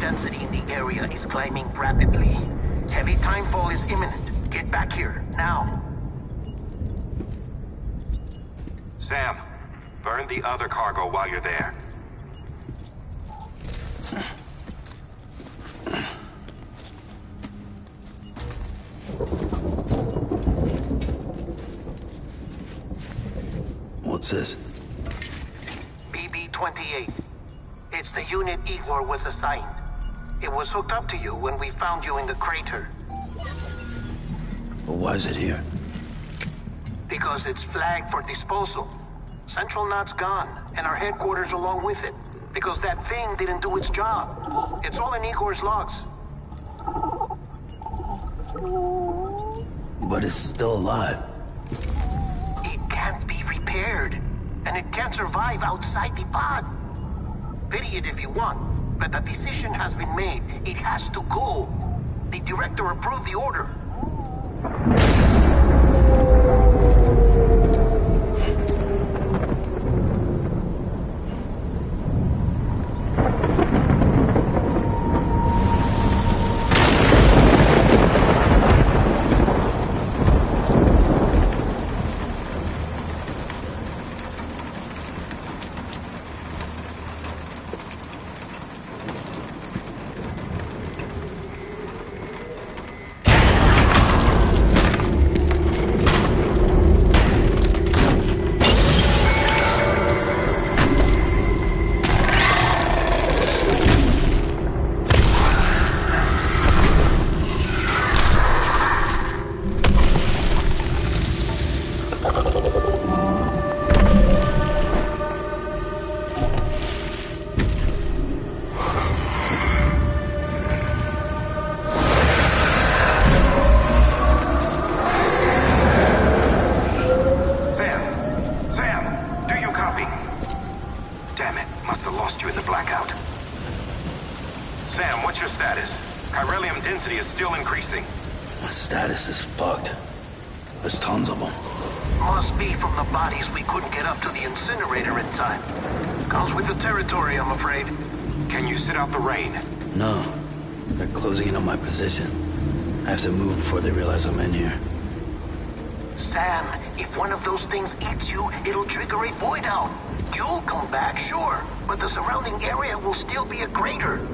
Density in the area is climbing rapidly. Heavy timefall is imminent. Get back here, now. Sam, burn the other cargo while you're there. What's this? BB-28. It's the unit Igor was assigned. It was hooked up to you when we found you in the crater. But why is it here? Because it's flagged for disposal. Central Knot's gone, and our headquarters along with it. Because that thing didn't do its job. It's all in Igor's logs. But it's still alive. It can't be repaired. And it can't survive outside the pod. Pity it if you want, but the decision has been made. It has to go. The director approved the order. My status is fucked. There's tons of them. Must be from the bodies we couldn't get up to the incinerator in time. Comes with the territory, I'm afraid. Can you sit out the rain? No. They're closing in on my position. I have to move before they realize I'm in here. Sam, if one of those things eats you, it'll trigger a void out. You'll come back, sure, but the surrounding area will still be a crater.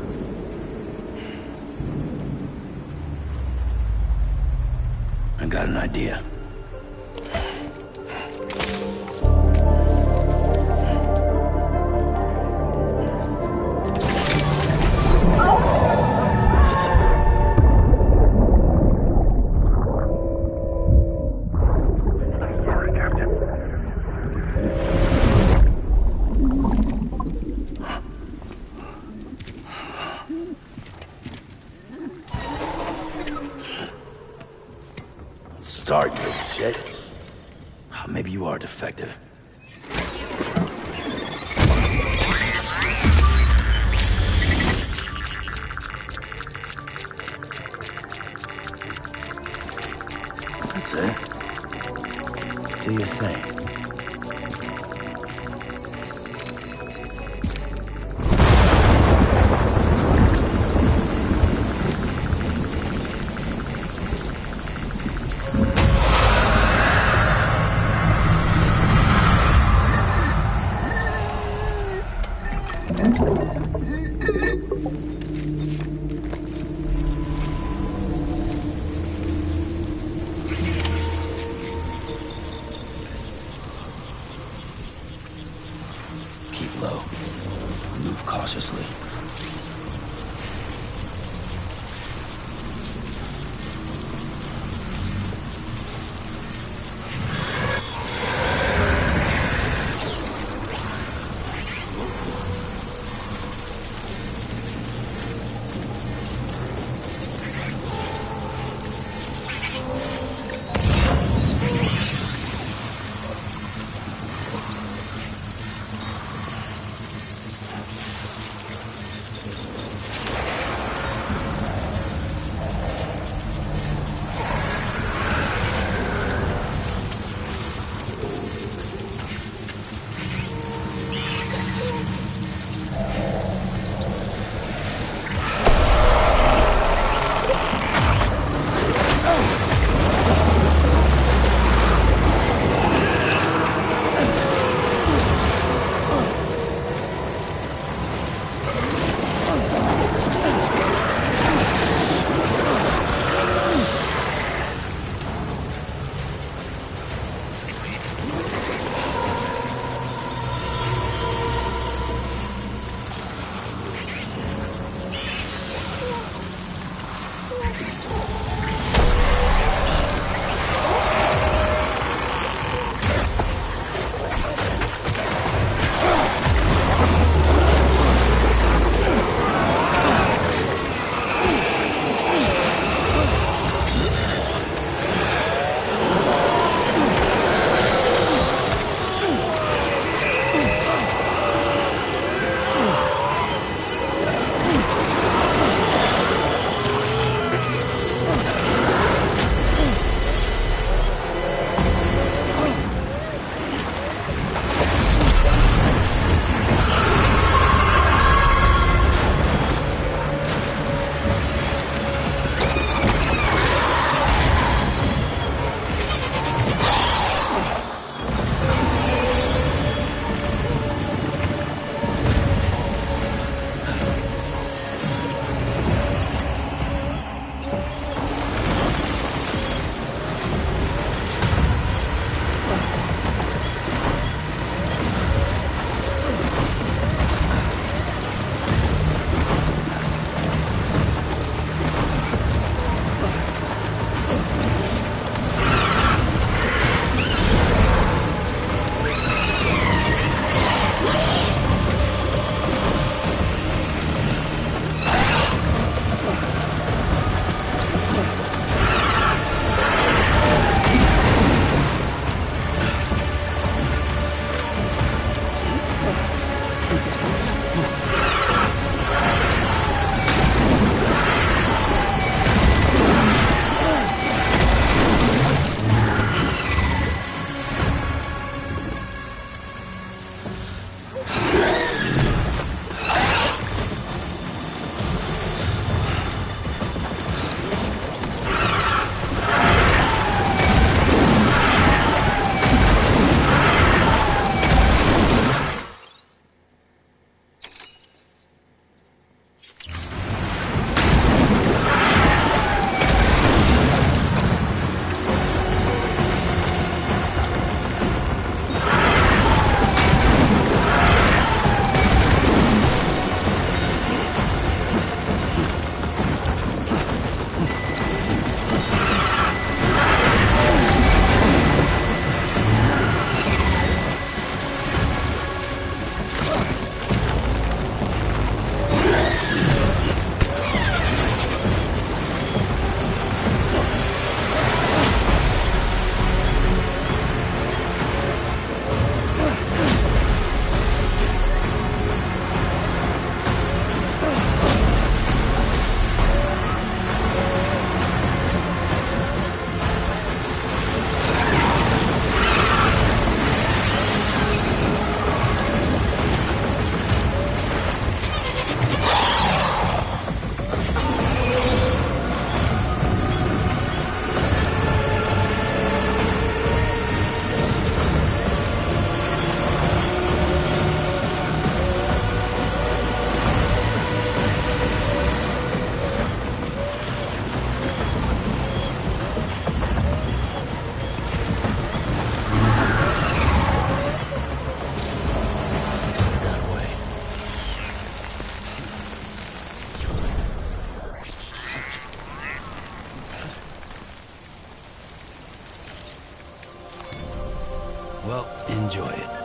I got an idea. Start, you little shit. Maybe you are defective. That's it. Do your thing. Keep low. Move cautiously. Well, enjoy it.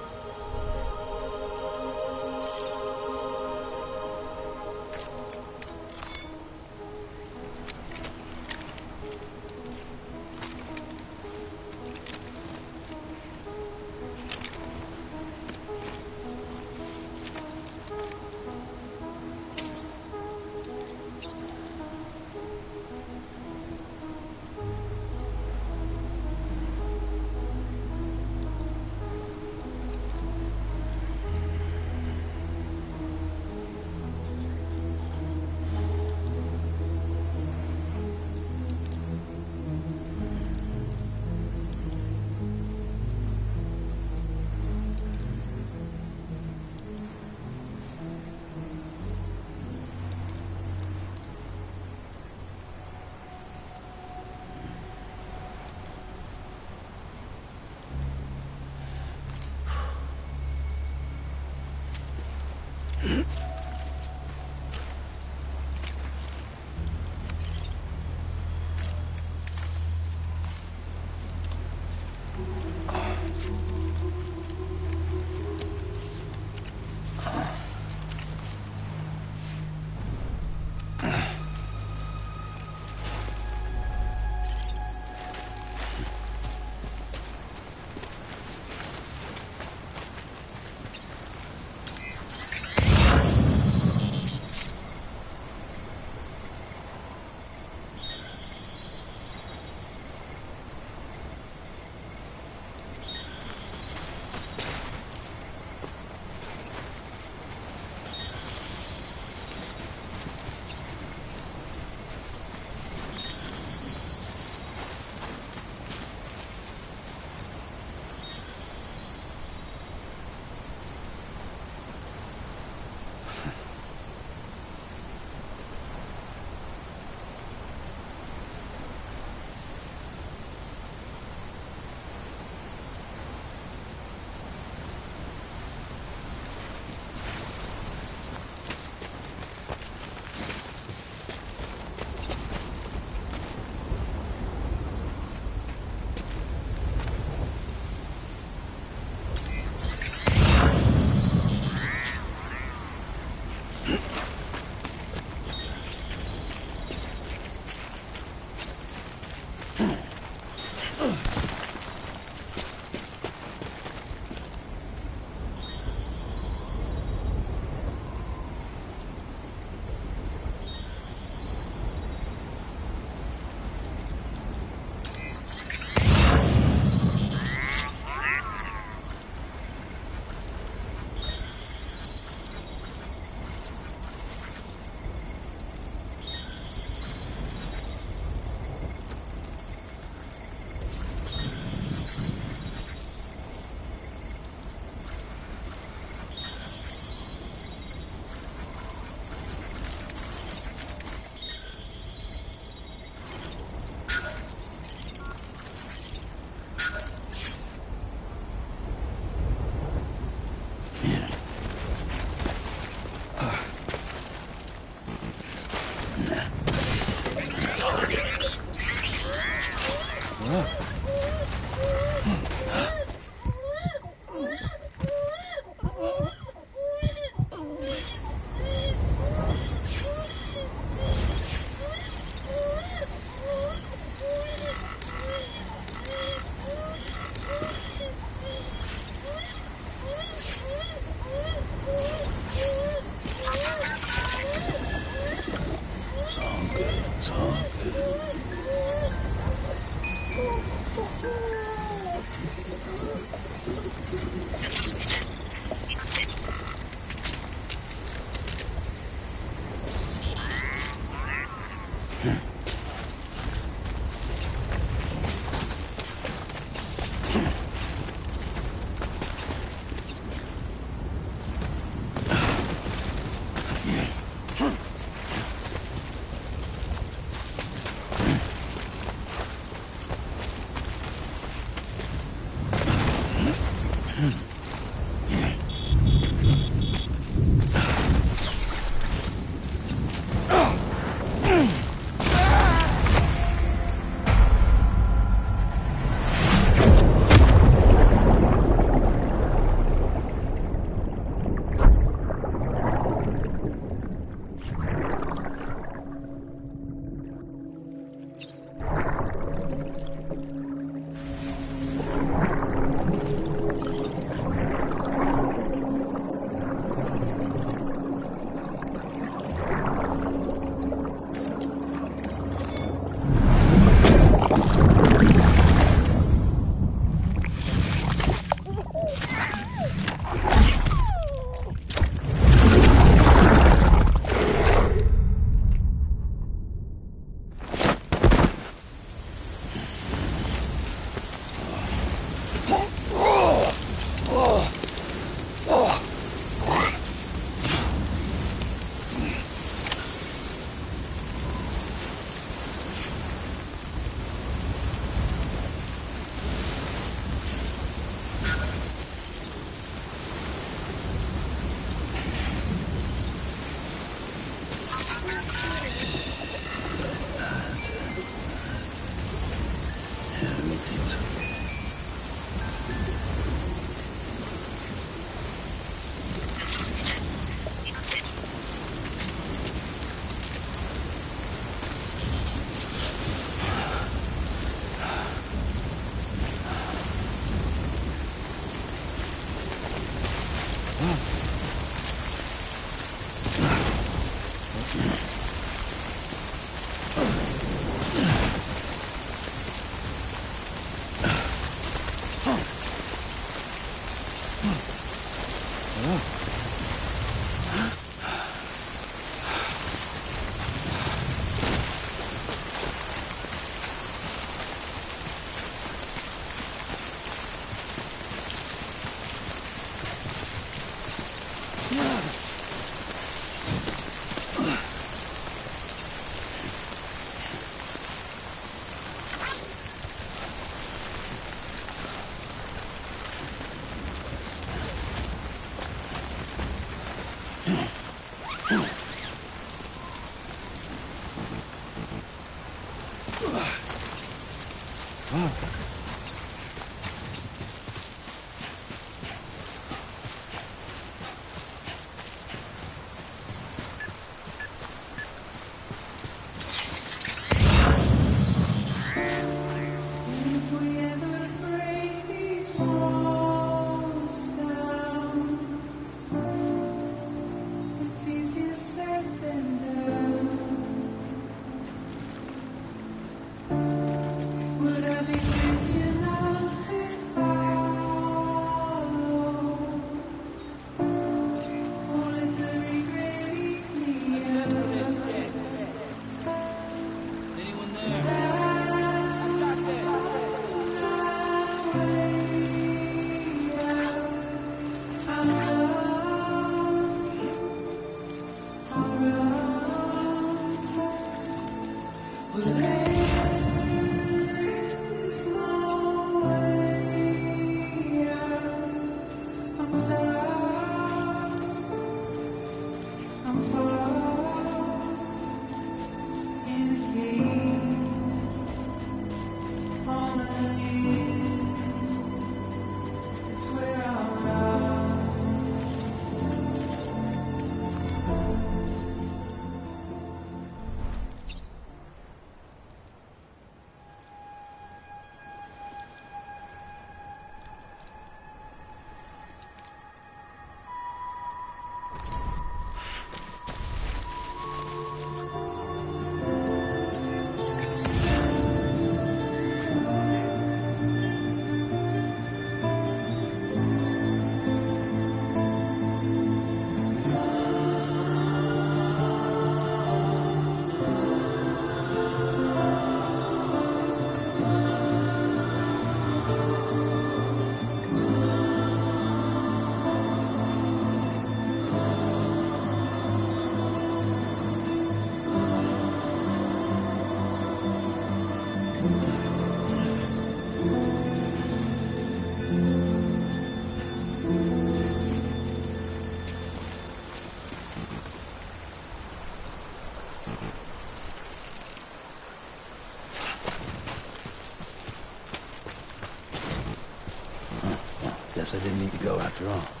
Guess I didn't need to go after all.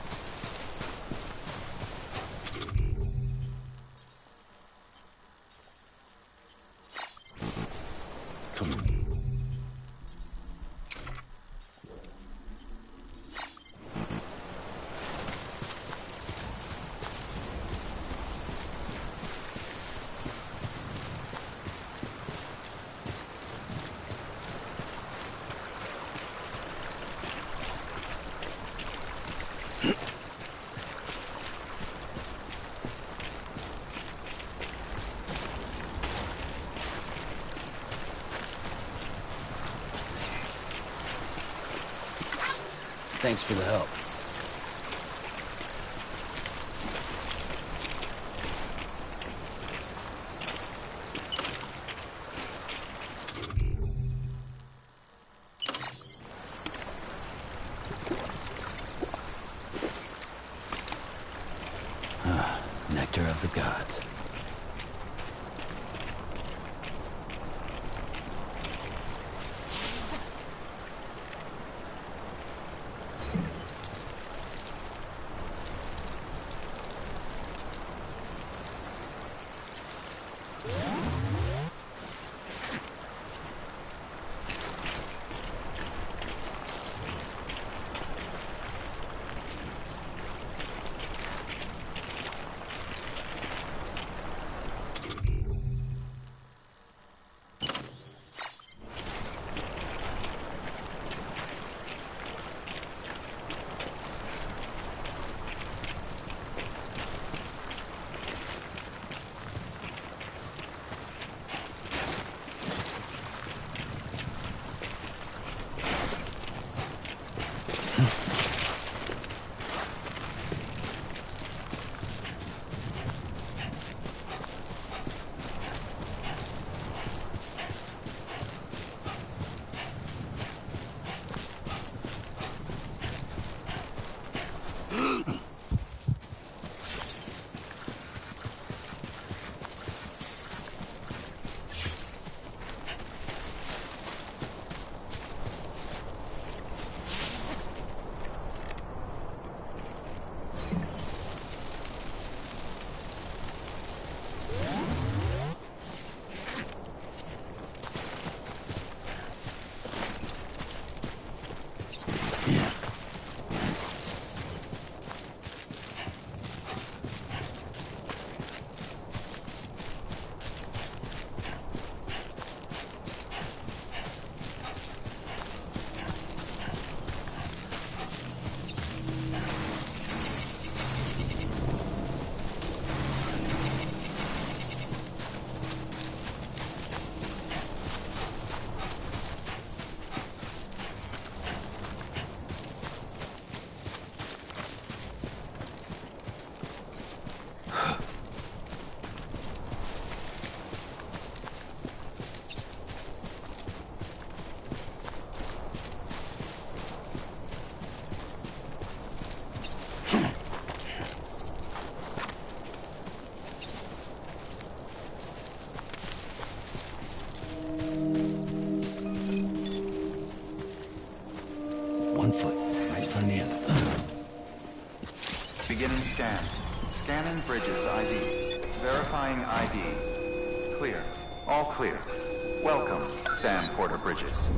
Thanks for the help. Nectar of the gods. Scanning Bridges ID. Verifying ID. Clear. All clear. Welcome, Sam Porter Bridges.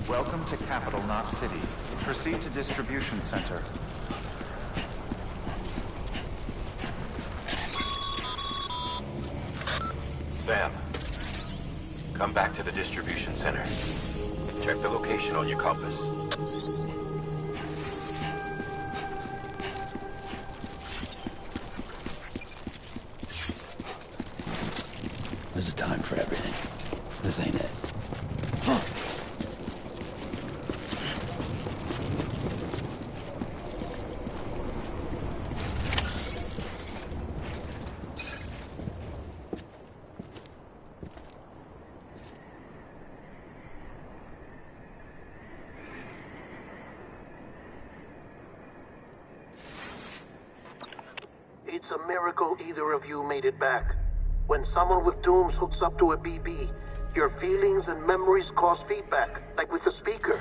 Welcome to Capital, not City. Proceed to Distribution Center. Sam, come back to the distribution center. Check the location on your compass. There's a time for everything. This ain't it. It's a miracle either of you made it back. When someone with dooms hooks up to a BB, your feelings and memories cause feedback, like with the speaker.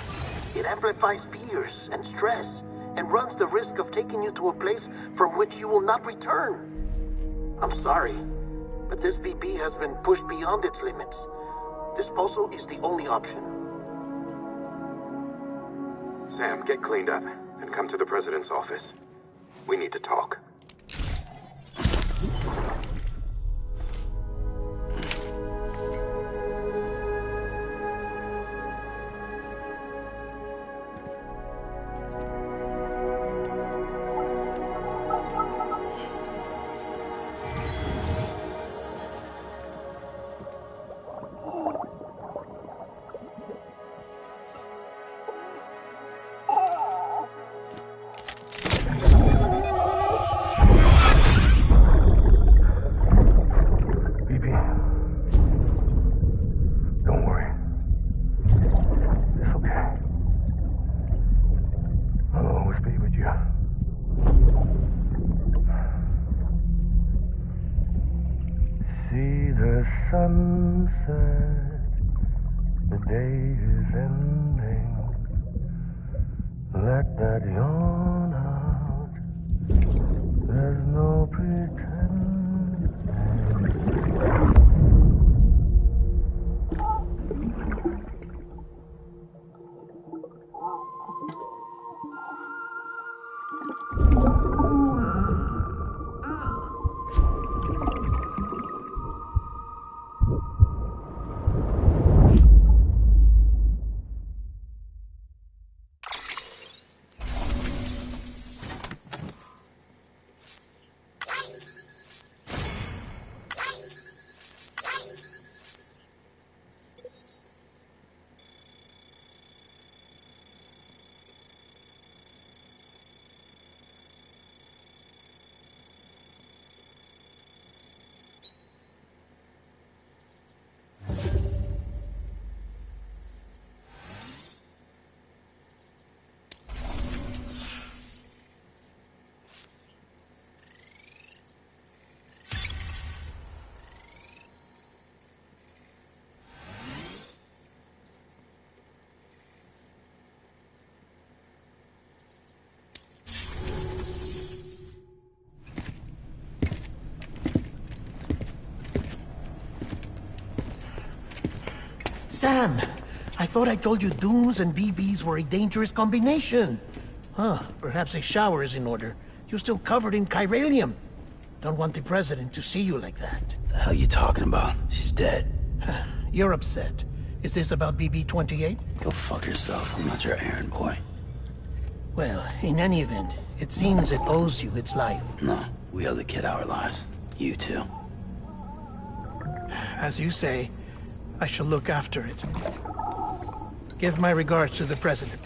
It amplifies fears and stress, and runs the risk of taking you to a place from which you will not return. I'm sorry, but this BB has been pushed beyond its limits. Disposal is the only option. Sam, get cleaned up and come to the President's office. We need to talk. Sunset, the day is ending. Let that yawn out. There's no pretending. Sam, I thought I told you dooms and BBs were a dangerous combination. Huh, perhaps a shower is in order. You're still covered in chiralium. Don't want the president to see you like that. The hell you talking about? She's dead. You're upset. Is this about BB-28? Go fuck yourself. I'm not your errand boy. Well, in any event, it seems it owes you its life. No, we owe the kid our lives. You too. As you say, I shall look after it. Give my regards to the president.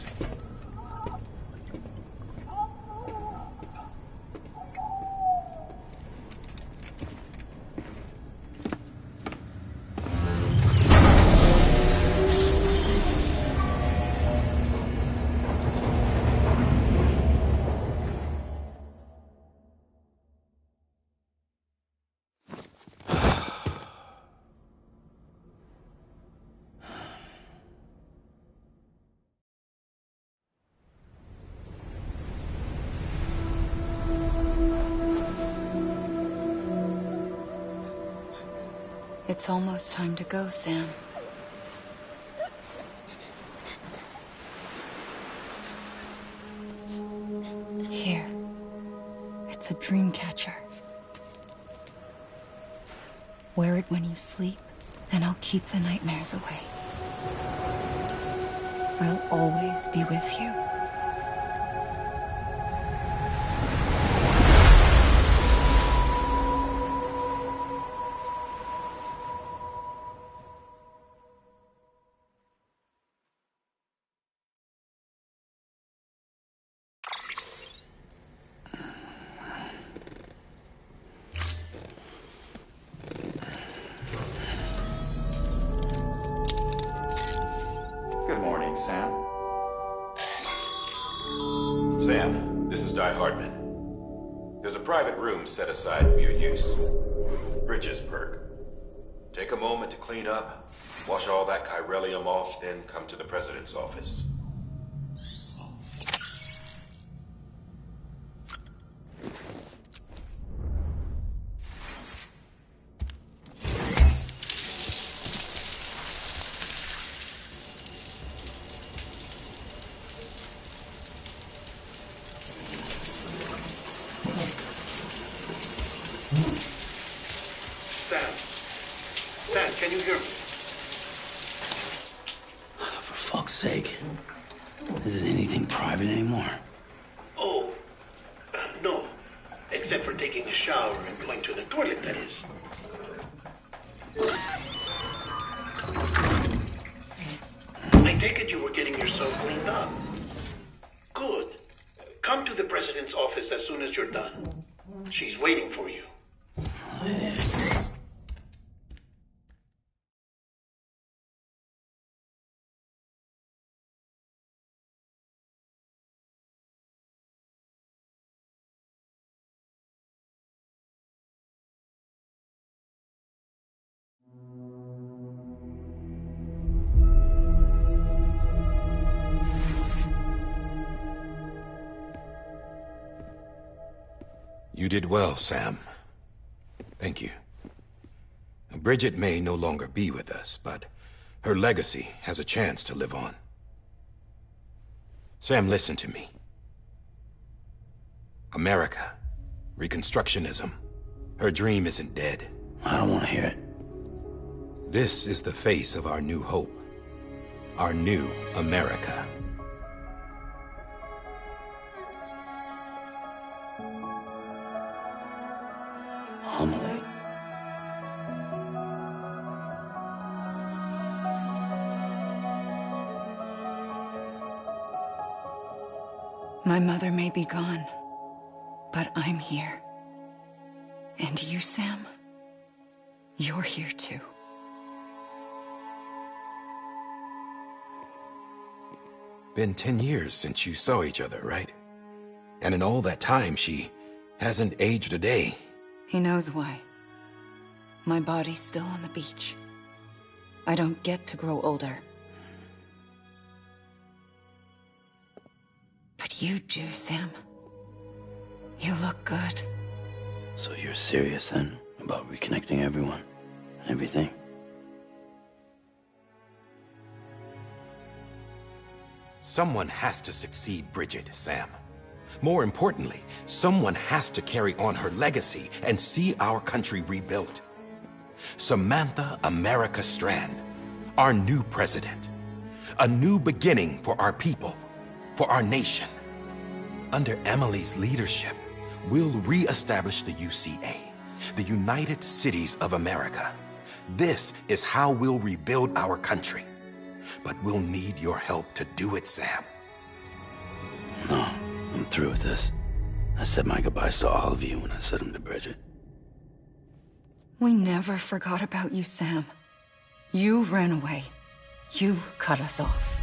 It's almost time to go, Sam. Here. It's a dream catcher. Wear it when you sleep, and I'll keep the nightmares away. I'll always be with you. Good morning, Sam. Sam, this is Di Hardman. There's a private room set aside for your use. Bridges perk. Take a moment to clean up, wash all that chiralium off, then come to the president's office. Sam, can you hear me? For fuck's sake. Isn't anything private anymore? Oh, no. Except for taking a shower and going to the toilet, that is. I take it you were getting yourself cleaned up. Good. Come to the president's office as soon as you're done. She's waiting for you. You did well, Sam. Thank you. Bridget may no longer be with us, but her legacy has a chance to live on. Sam, listen to me. America, Reconstructionism, her dream isn't dead. I don't want to hear it. This is the face of our new hope. Our new America. Homily. My mother may be gone, but I'm here. And you, Sam, you're here too. Been 10 years since you saw each other, right? And in all that time, she hasn't aged a day. He knows why. My body's still on the beach. I don't get to grow older. But you do, Sam. You look good. So you're serious then about reconnecting everyone and everything? Someone has to succeed Bridget, Sam. More importantly, someone has to carry on her legacy and see our country rebuilt. Samantha America Strand, our new president. A new beginning for our people, for our nation. Under Emily's leadership, we'll re-establish the UCA, the United Cities of America. This is how we'll rebuild our country. But we'll need your help to do it, Sam. No, I'm through with this. I said my goodbyes to all of you when I said them to Bridget. We never forgot about you, Sam. You ran away. You cut us off.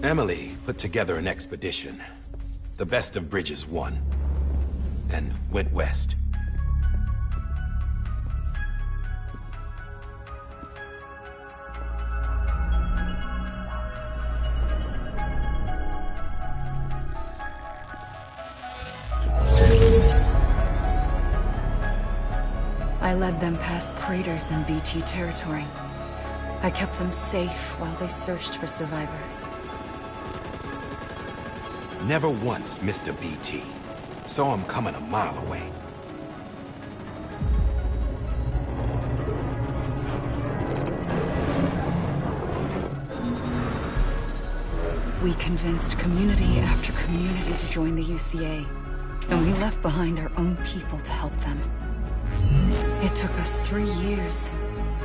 Emily put together an expedition. The best of Bridges won. And went west. I led them past craters in BT territory. I kept them safe while they searched for survivors. Never once missed a BT. Saw him coming a mile away. We convinced community after community to join the UCA, and we left behind our own people to help them. It took us 3 years,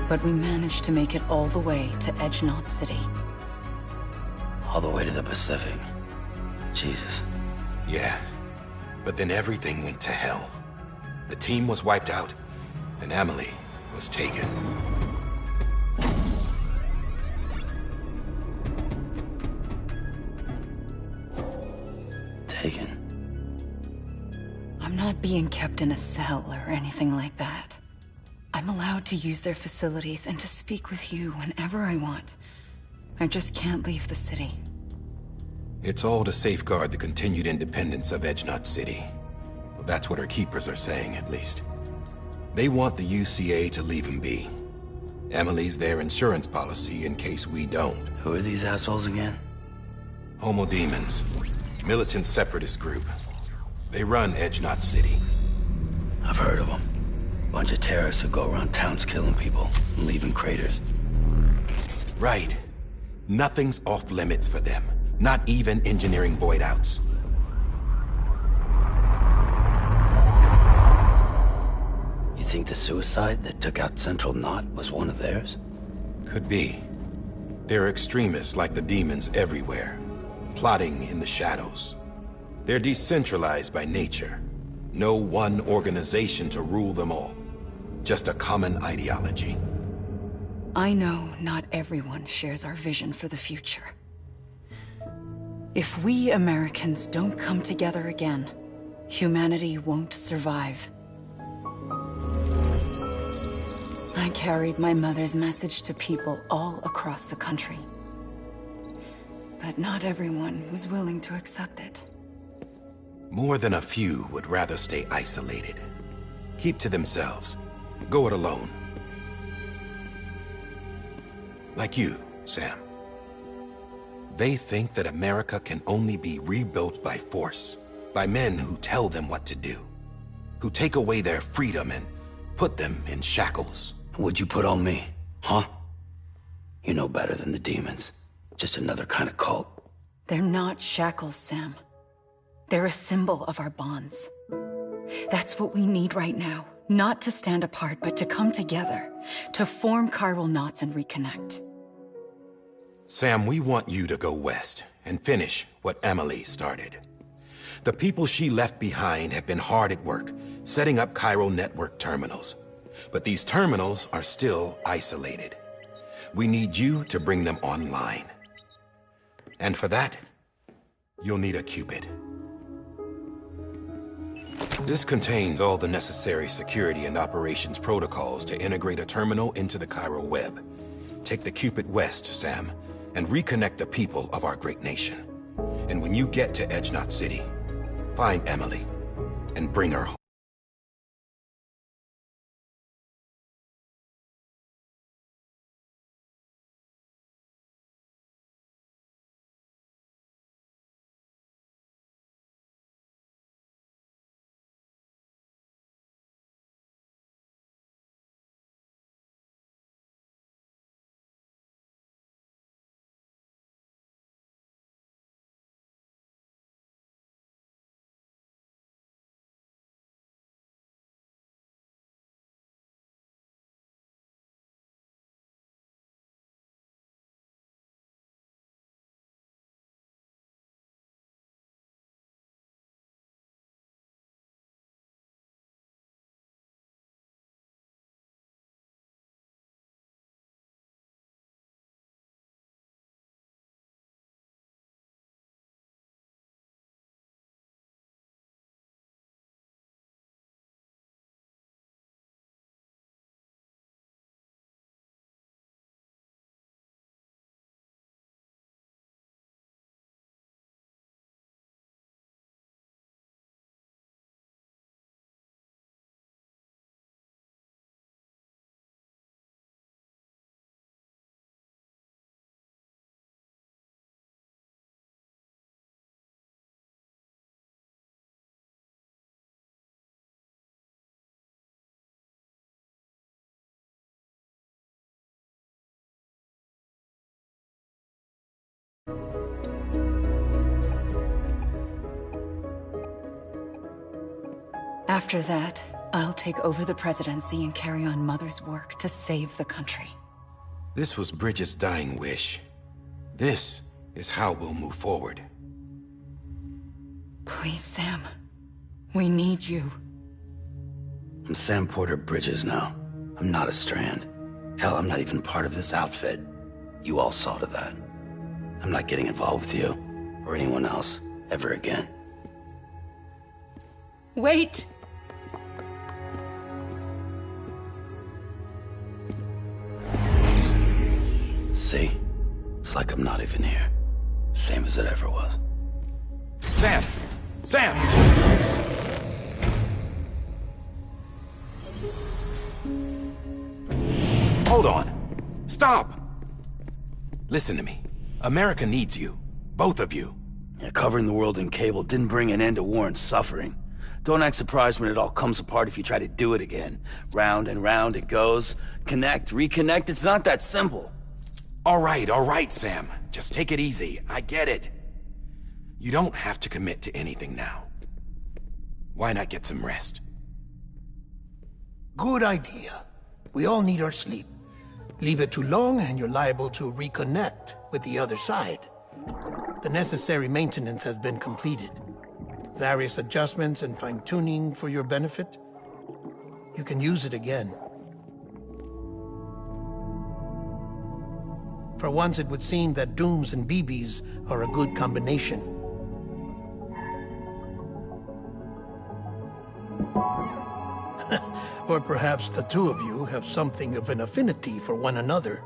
but we managed to make it all the way to Edgenot City. All the way to the Pacific. Jesus. Yeah, but then everything went to hell. The team was wiped out, and Emily was taken. Taken? I'm not being kept in a cell or anything like that. I'm allowed to use their facilities and to speak with you whenever I want. I just can't leave the city. It's all to safeguard the continued independence of Edgenot City. Well, that's what our keepers are saying, at least. They want the UCA to leave him be. Emily's their insurance policy in case we don't. Who are these assholes again? Homo Demons. Militant separatist group. They run Edgenot City. I've heard of them. Bunch of terrorists who go around towns killing people and leaving craters. Right. Nothing's off limits for them. Not even engineering void outs. You think the suicide that took out Central Knot was one of theirs? Could be. There are extremists like the demons everywhere, plotting in the shadows. They're decentralized by nature. No one organization to rule them all. Just a common ideology. I know not everyone shares our vision for the future. If we Americans don't come together again, humanity won't survive. I carried my mother's message to people all across the country. But not everyone was willing to accept it. More than a few would rather stay isolated. Keep to themselves. Go it alone. Like you, Sam. They think that America can only be rebuilt by force, by men who tell them what to do, who take away their freedom and put them in shackles. What'd you put on me, huh? You know better than the demons. Just another kind of cult. They're not shackles, Sam. They're a symbol of our bonds. That's what we need right now. Not to stand apart, but to come together, to form chiral knots and reconnect. Sam, we want you to go west and finish what Emily started. The people she left behind have been hard at work, setting up chiral network terminals. But these terminals are still isolated. We need you to bring them online. And for that, you'll need a Cupid. This contains all the necessary security and operations protocols to integrate a terminal into the chiral web. Take the Cupid west, Sam, and reconnect the people of our great nation. And when you get to Edgenot City, find Emily and bring her home. After that, I'll take over the presidency and carry on Mother's work to save the country. This was Bridget's dying wish. This is how we'll move forward. Please, Sam. We need you. I'm Sam Porter Bridges now. I'm not a Strand. Hell, I'm not even part of this outfit. You all saw to that. I'm not getting involved with you, or anyone else, ever again. Wait! See? It's like I'm not even here. Same as it ever was. Sam! Sam! Hold on. Stop! Listen to me. America needs you. Both of you. Yeah, covering the world in cable didn't bring an end to war and suffering. Don't act surprised when it all comes apart if you try to do it again. Round and round it goes. Connect, reconnect, it's not that simple. All right, Sam. Just take it easy. I get it. You don't have to commit to anything now. Why not get some rest? Good idea. We all need our sleep. Leave it too long and you're liable to reconnect with the other side. The necessary maintenance has been completed. Various adjustments and fine-tuning for your benefit. You can use it again. For once, it would seem that Dooms and BBs are a good combination. Or perhaps the two of you have something of an affinity for one another.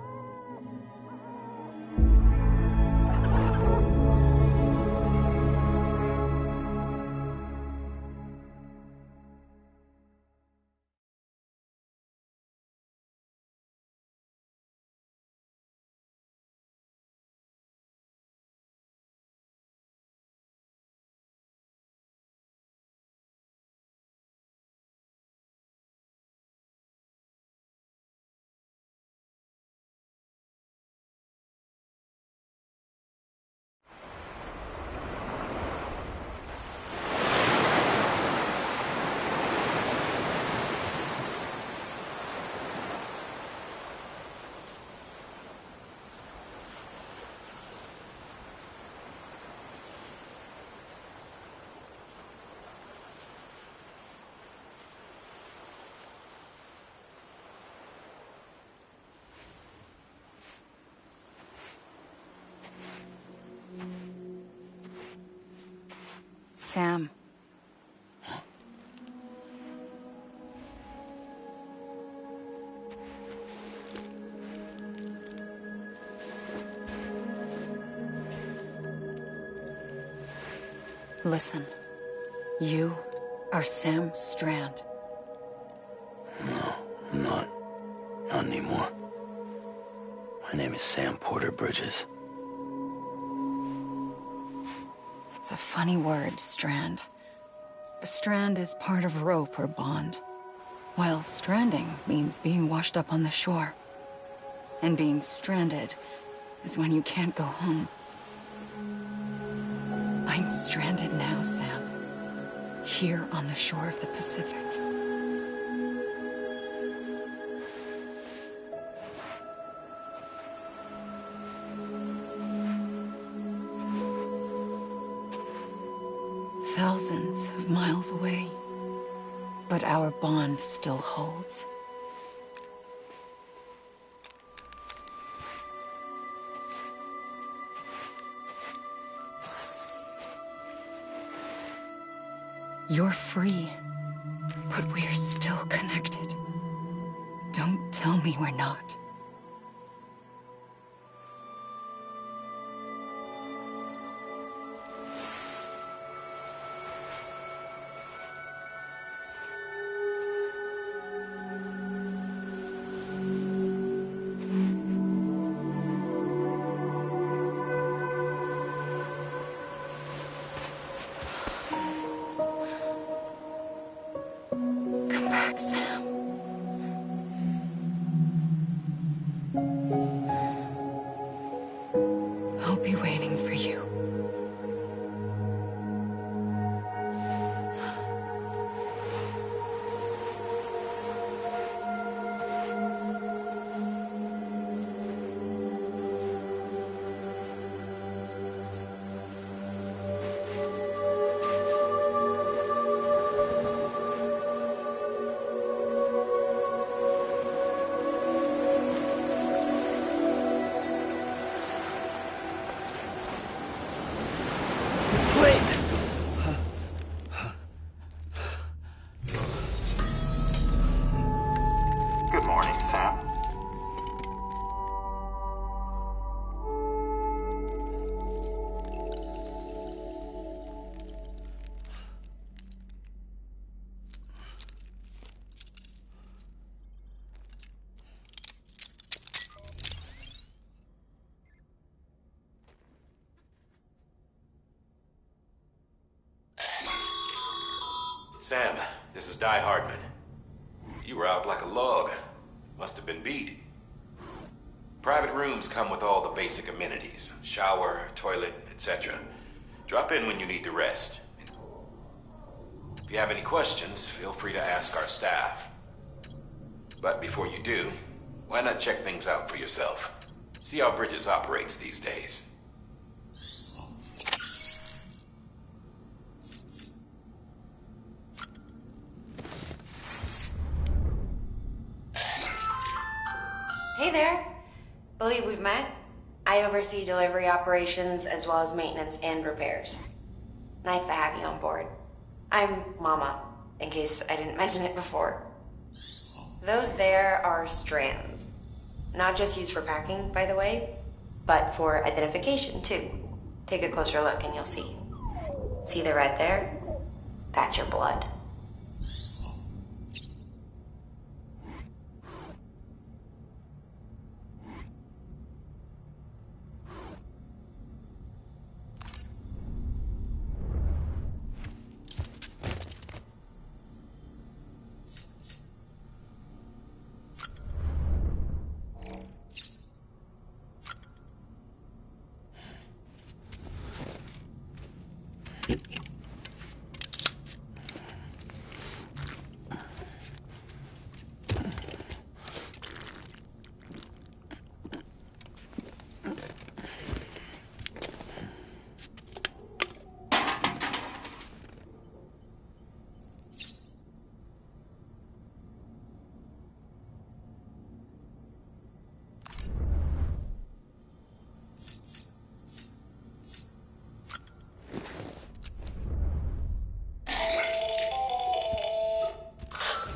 Sam. Listen. You are Sam Strand. No, I'm not. Not anymore. My name is Sam Porter Bridges. It's a funny word, Strand. A strand is part of rope or bond, while stranding means being washed up on the shore. And being stranded is when you can't go home. I'm stranded now, Sam. Here on the shore of the Pacific. Thousands of miles away, but our bond still holds. You're free, but we're still connected. Don't tell me we're not. Sam. I'll be waiting Sam, this is Die Hardman. You were out like a log. Must have been beat. Private rooms come with all the basic amenities. Shower, toilet, etc. Drop in when you need to rest. If you have any questions, feel free to ask our staff. But before you do, why not check things out for yourself? See how Bridges operates these days. Hey there. Believe we've met. I oversee delivery operations as well as maintenance and repairs. Nice to have you on board. I'm Mama, in case I didn't mention it before. Those there are strands. Not just used for packing, by the way, but for identification too. Take a closer look and you'll see. See the red there? That's your blood.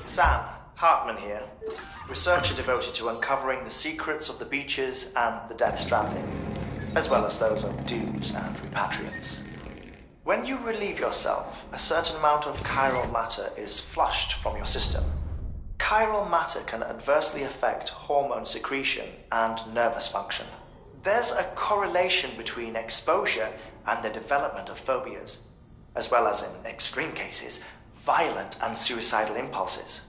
Sam, Hartman here, researcher devoted to uncovering the secrets of the beaches and the Death Stranding, as well as those of dooms and repatriants. When you relieve yourself, a certain amount of chiral matter is flushed from your system. Chiral matter can adversely affect hormone secretion and nervous function. There's a correlation between exposure and the development of phobias, as well as, in extreme cases, violent and suicidal impulses.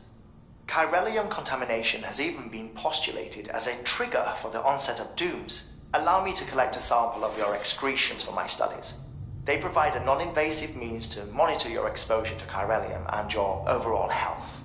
Chiralium contamination has even been postulated as a trigger for the onset of dooms. Allow me to collect a sample of your excretions for my studies. They provide a non-invasive means to monitor your exposure to chiralium and your overall health.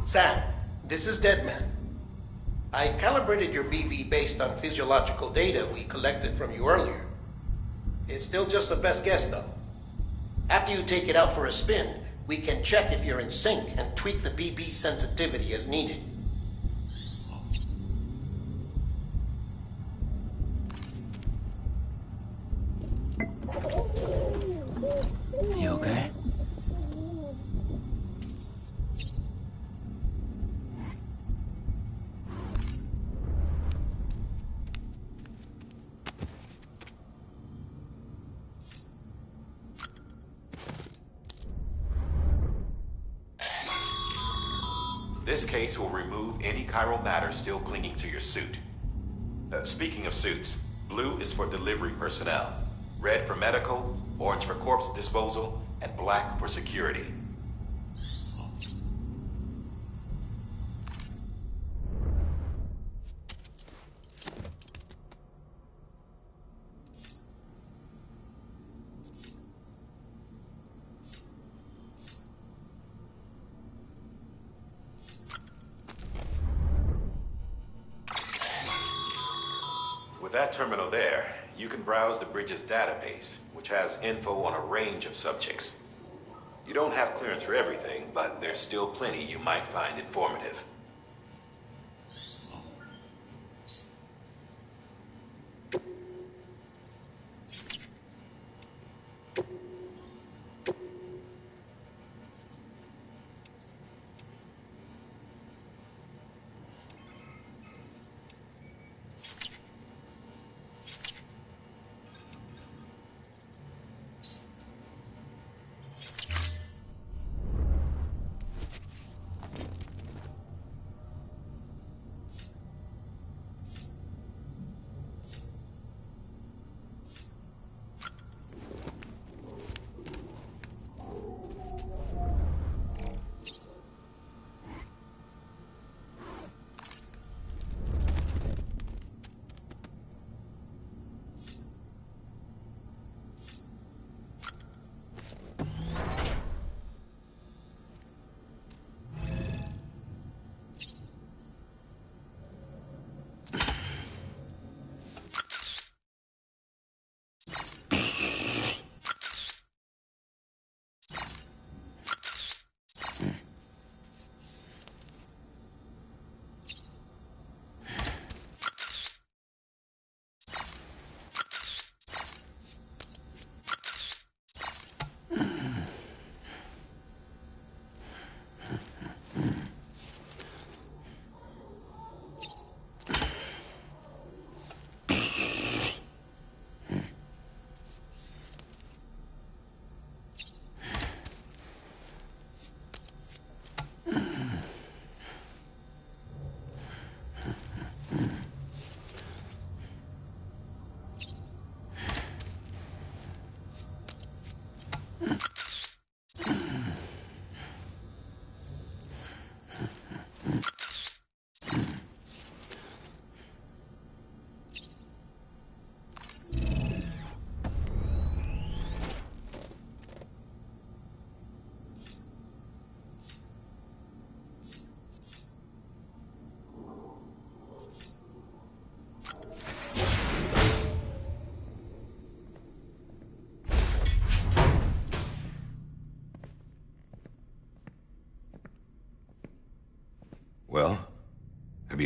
Sam, this is Deadman. I calibrated your BB based on physiological data we collected from you earlier. It's still just a best guess, though. After you take it out for a spin, we can check if you're in sync and tweak the BB sensitivity as needed. You okay? This case will remove any chiral matter still clinging to your suit. Speaking of suits, blue is for delivery personnel, red for medical, orange for corpse disposal, and black for security. With that terminal there, you can browse the Bridges database, which has info on a range of subjects. You don't have clearance for everything, but there's still plenty you might find informative.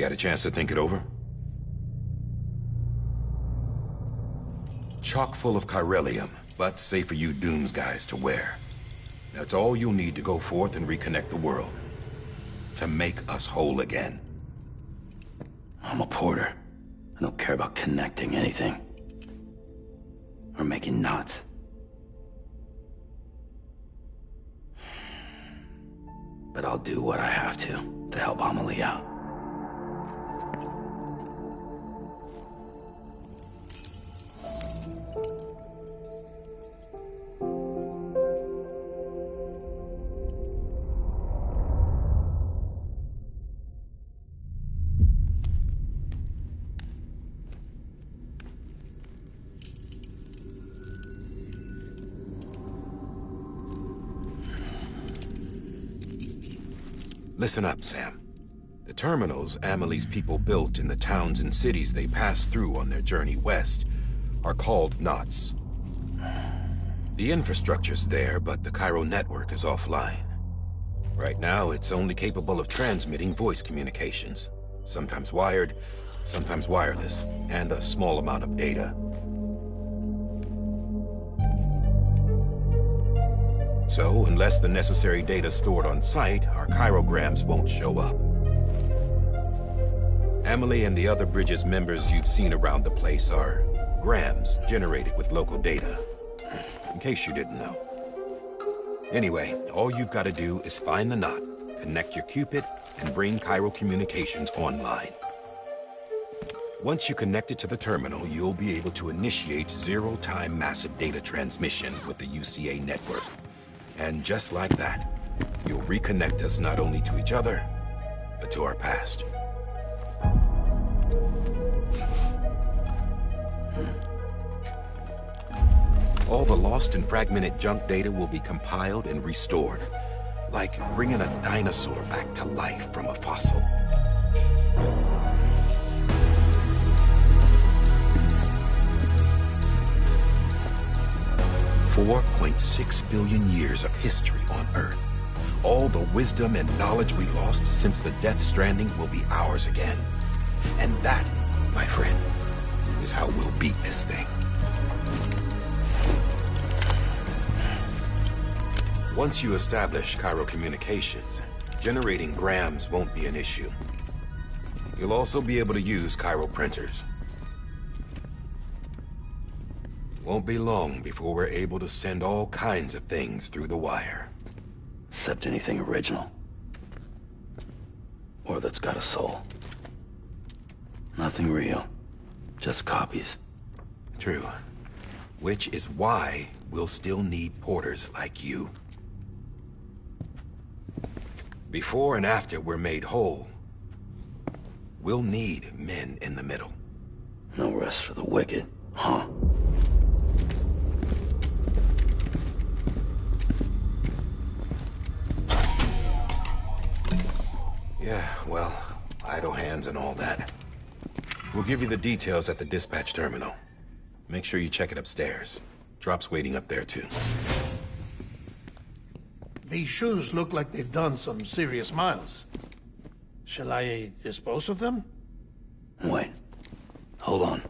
You had a chance to think it over? Chock full of chiralium, but safe for you Dooms guys to wear. That's all you'll need to go forth and reconnect the world. To make us whole again. I'm a porter. I don't care about connecting anything. Or making knots. But I'll do what I have to help Amelie out. Listen up, Sam. The terminals Amelie's people built in the towns and cities they passed through on their journey west are called knots. The infrastructure's there, but the Cairo network is offline. Right now, it's only capable of transmitting voice communications. Sometimes wired, sometimes wireless, and a small amount of data. So, unless the necessary data stored on site, our chirograms won't show up. Amelie and the other Bridges members you've seen around the place are grams generated with local data. In case you didn't know. Anyway, all you've got to do is find the knot, connect your Cupid, and bring Cairo communications online. Once you connect it to the terminal, you'll be able to initiate zero-time massive data transmission with the UCA network. And just like that, you'll reconnect us not only to each other, but to our past. All the lost and fragmented junk data will be compiled and restored, like bringing a dinosaur back to life from a fossil. $4.6 billion years of history on Earth. All the wisdom and knowledge we lost since the Death Stranding will be ours again. And that, my friend, is how we'll beat this thing. Once you establish Cairo communications, generating grams won't be an issue. You'll also be able to use Cairo printers. Won't be long before we're able to send all kinds of things through the wire. Except anything original. Or that's got a soul. Nothing real. Just copies. True. Which is why we'll still need porters like you. Before and after we're made whole, we'll need men in the middle. No rest for the wicked, huh? Yeah, well, idle hands and all that. We'll give you the details at the dispatch terminal. Make sure you check it upstairs. Drop's waiting up there, too. These shoes look like they've done some serious miles. Shall I dispose of them? Wait. Hold on.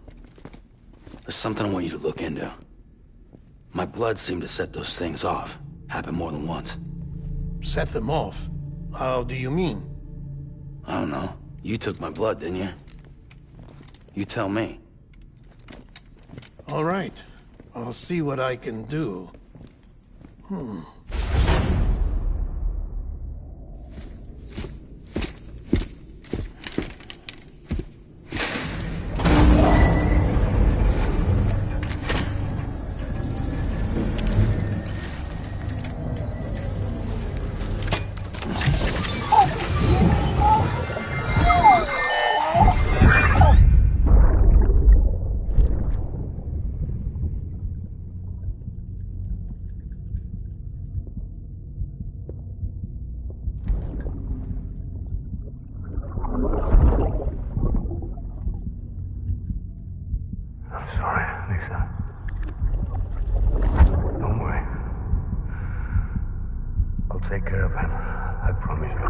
There's something I want you to look into. My blood seemed to set those things off. Happened more than once. Set them off? How do you mean? I don't know. You took my blood, didn't you? You tell me. All right. I'll see what I can do. Take care of him. I promise you.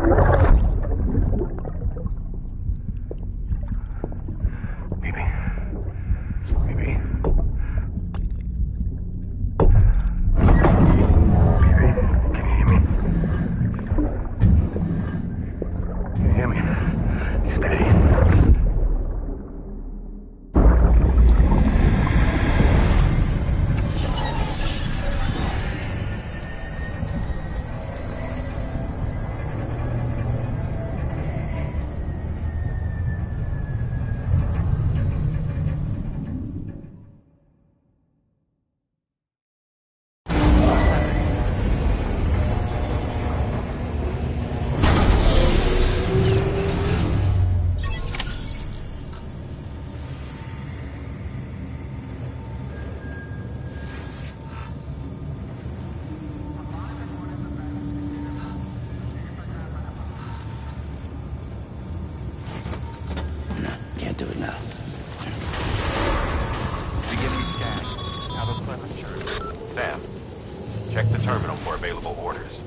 terminal for available orders.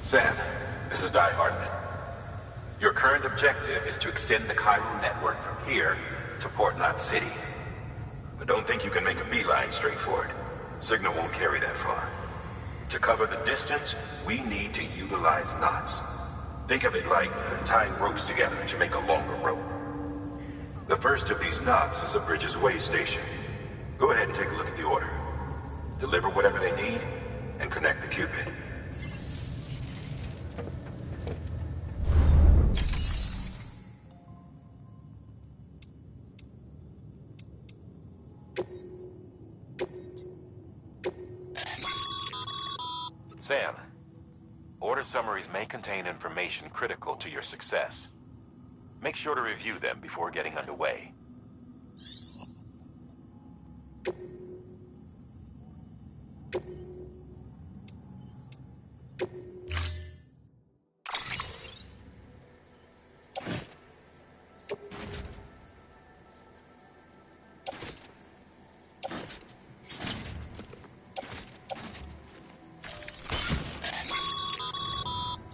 Sam, this is Hardman. Your current objective is to extend the Cairo network from here to Port Knot City. But don't think you can make a beeline straight for it. Signal won't carry that far. To cover the distance, we need to utilize knots. Think of it like tying ropes together to make a longer rope. The first of these knots is a Bridges way station. Go ahead and take a look at the order. Deliver whatever they need, and connect the Cupid. Sam, order summaries may contain information critical to your success. Make sure to review them before getting underway.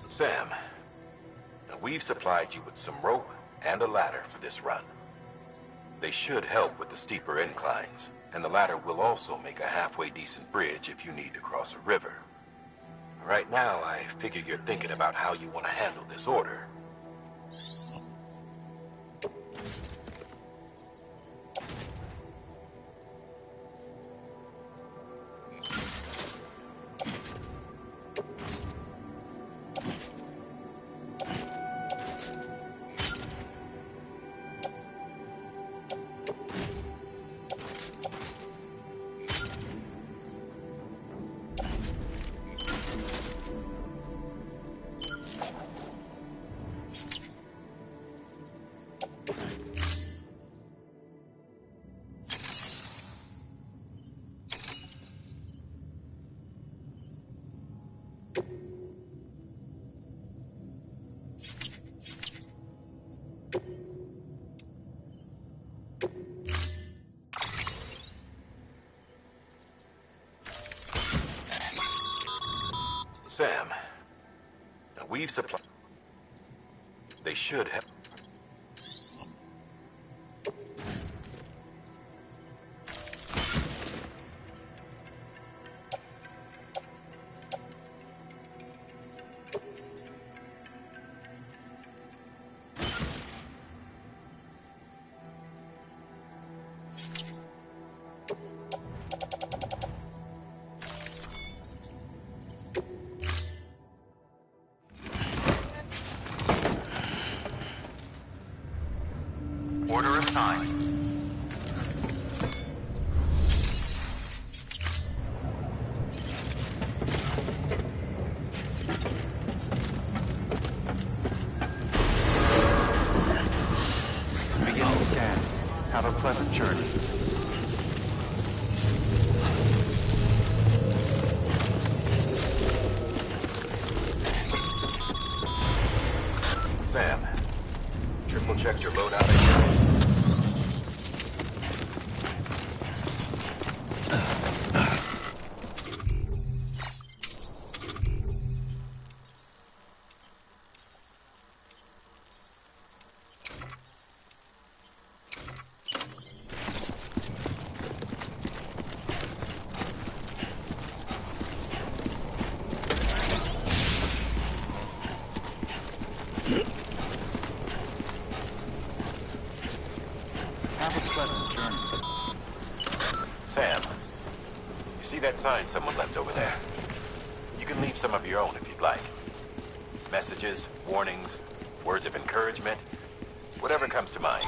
Sam, we've supplied you with some rope and a ladder for this run. They should help with the steeper inclines, and the ladder will also make a halfway decent bridge if you need to cross a river. Right now, I figure you're thinking about how you want to handle this order. Sam, we've supplied... They should have... Order assigned. Beginning scan. Have a pleasant journey. Sam, triple check your loadout again. Have a pleasant journey. Sam, you see that sign someone left over there? You can leave some of your own if you'd like. Messages, warnings, words of encouragement, whatever comes to mind.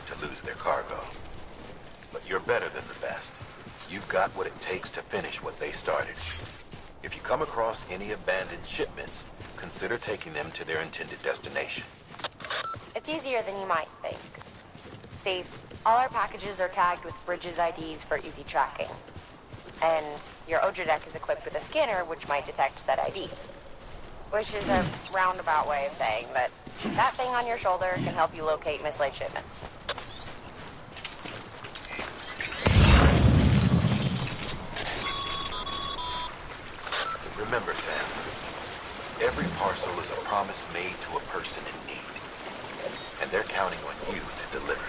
to lose their cargo. But you're better than the best. You've got what it takes to finish what they started. If you come across any abandoned shipments, consider taking them to their intended destination. It's easier than you might think. See, all our packages are tagged with Bridges IDs for easy tracking. And your Odra deck is equipped with a scanner which might detect said IDs. Which is a roundabout way of saying that that thing on your shoulder can help you locate mislaid shipments. Remember, Sam, every parcel is a promise made to a person in need. And they're counting on you to deliver.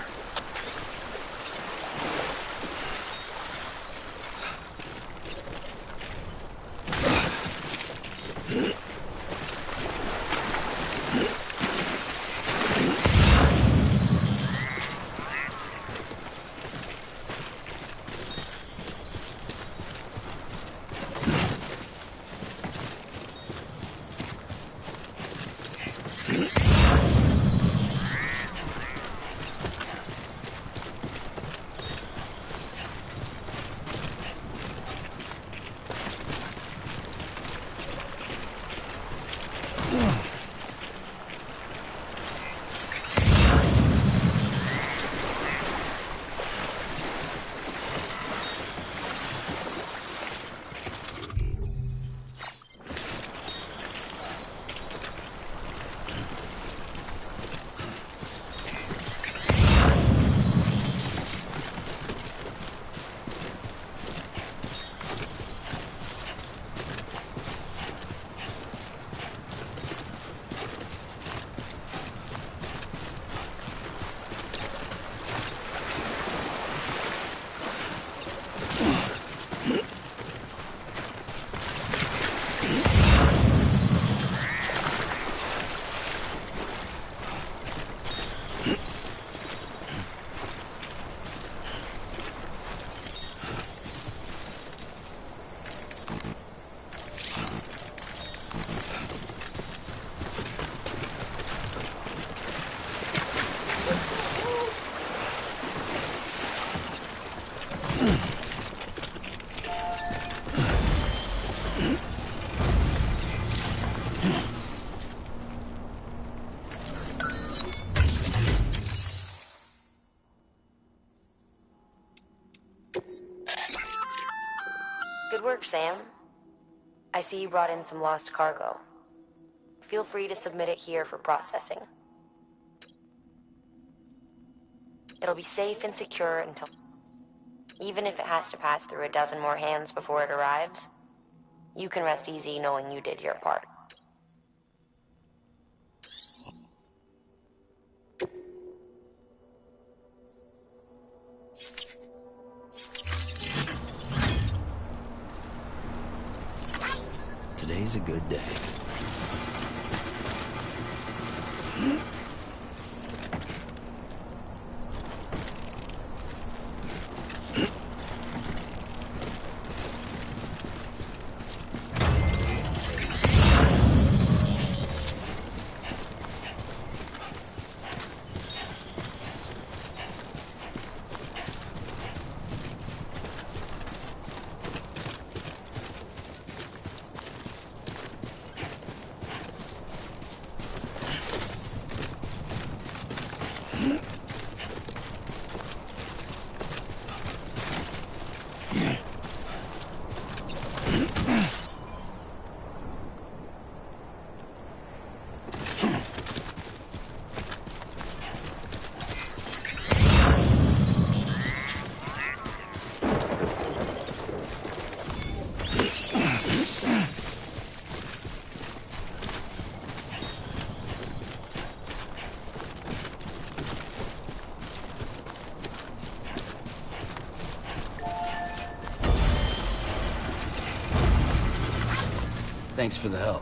Good work, Sam. I see you brought in some lost cargo. Feel free to submit it here for processing. It'll be safe and secure until... Even if it has to pass through a dozen more hands before it arrives, you can rest easy knowing you did your part. Today's a good day. Thanks for the help.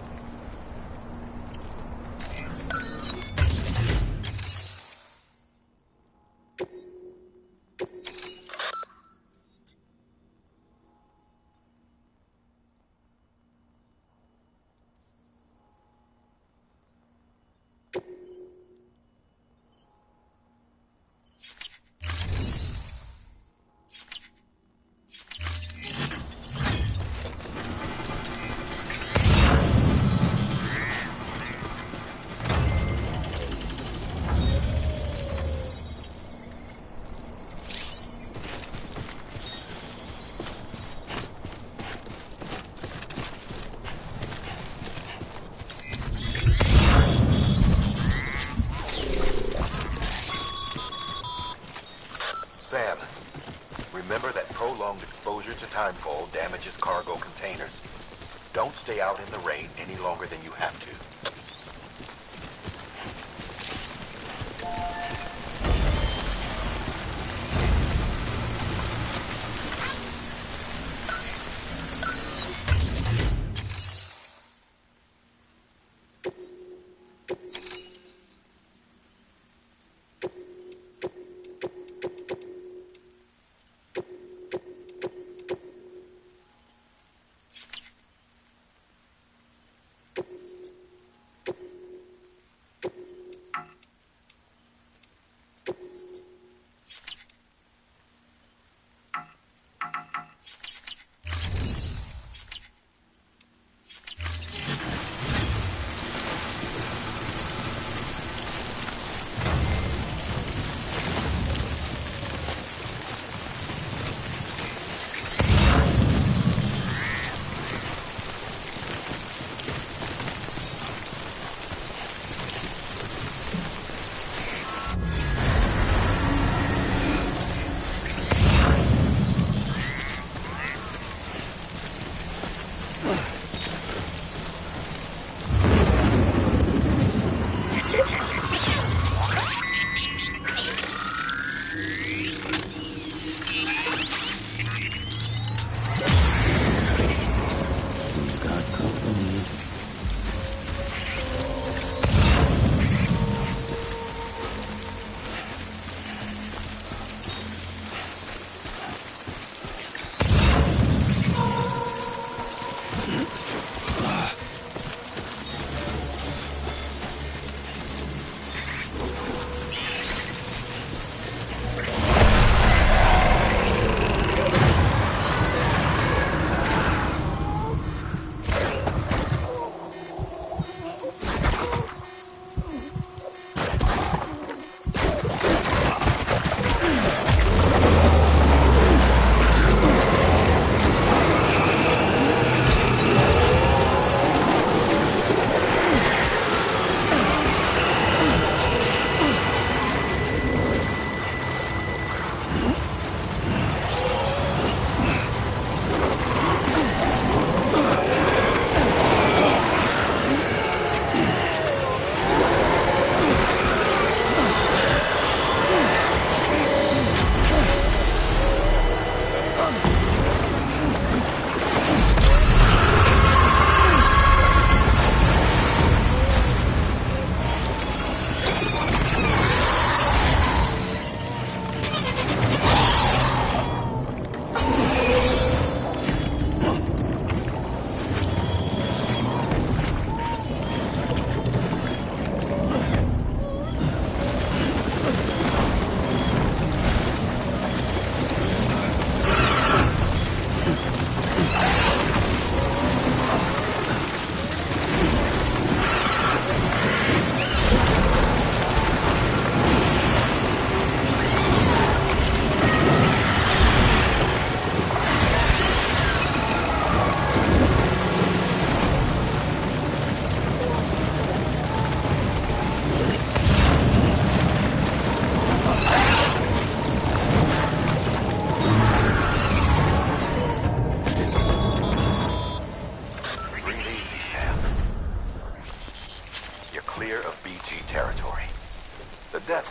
Sam, remember that prolonged exposure to timefall damages cargo containers. Don't stay out in the rain any longer than you have to.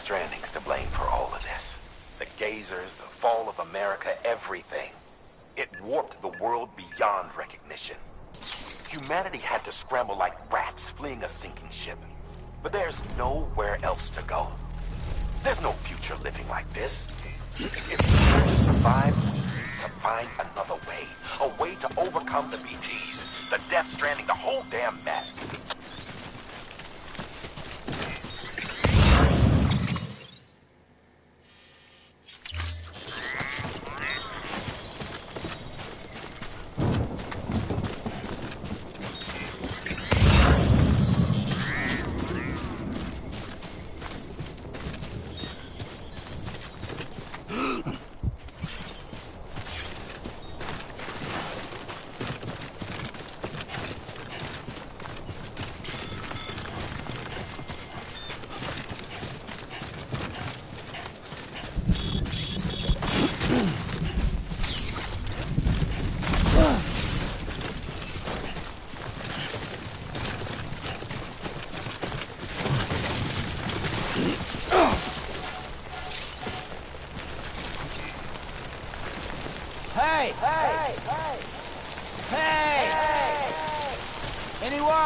Stranding's to blame for all of this. The gazers, the fall of America, everything. It warped the world beyond recognition. Humanity had to scramble like rats fleeing a sinking ship. But there's nowhere else to go. There's no future living like this. If we're to survive, we need to find another way. A way to overcome the BTs, the Death Stranding, the whole damn mess. Hey! Hey! Hey! Hey! Anyone?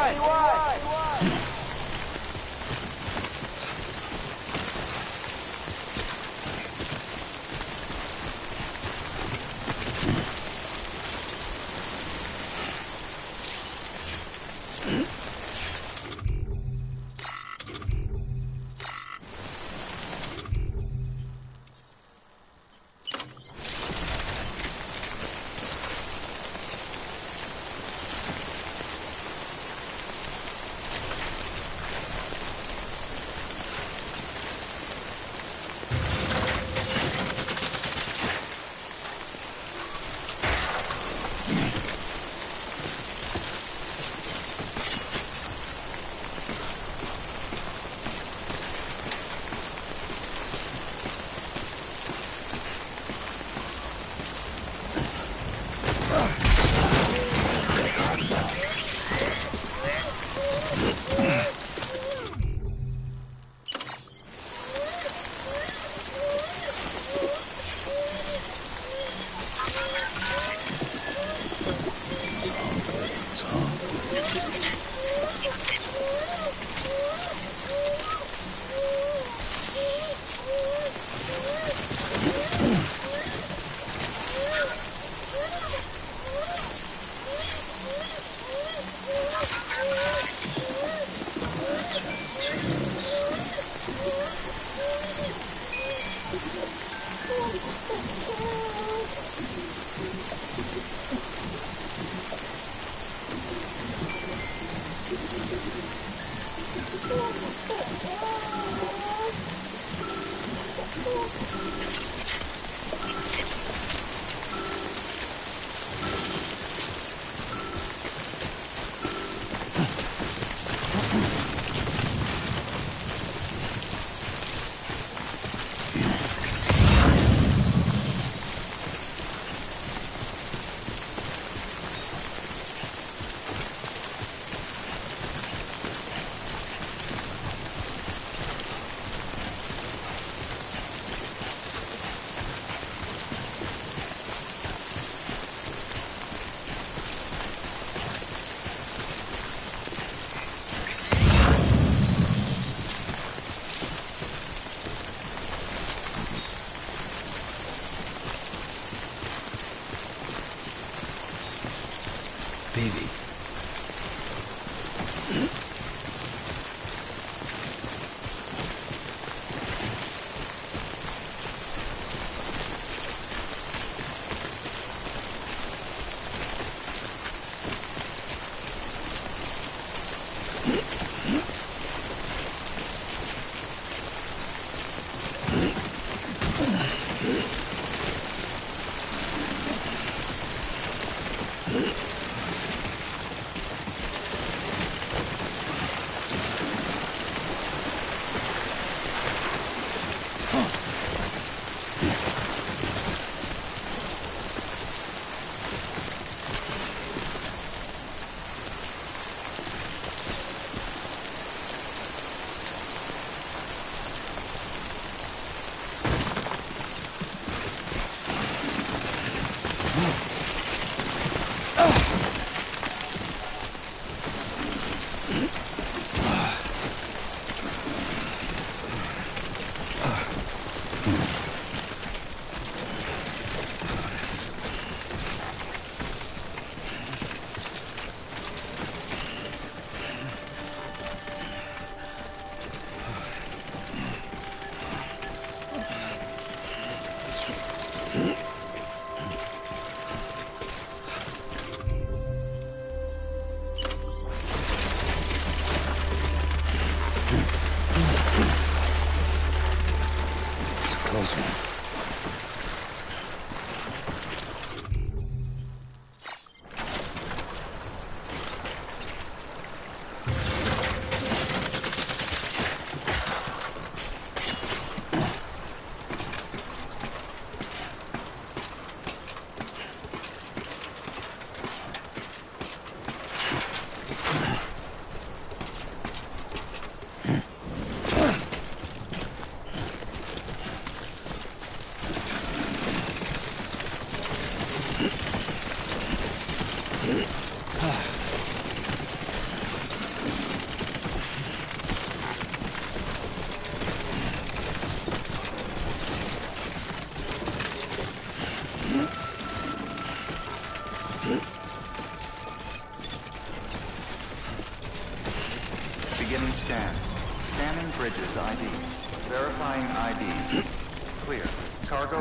Baby.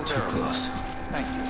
Too close. Thank you.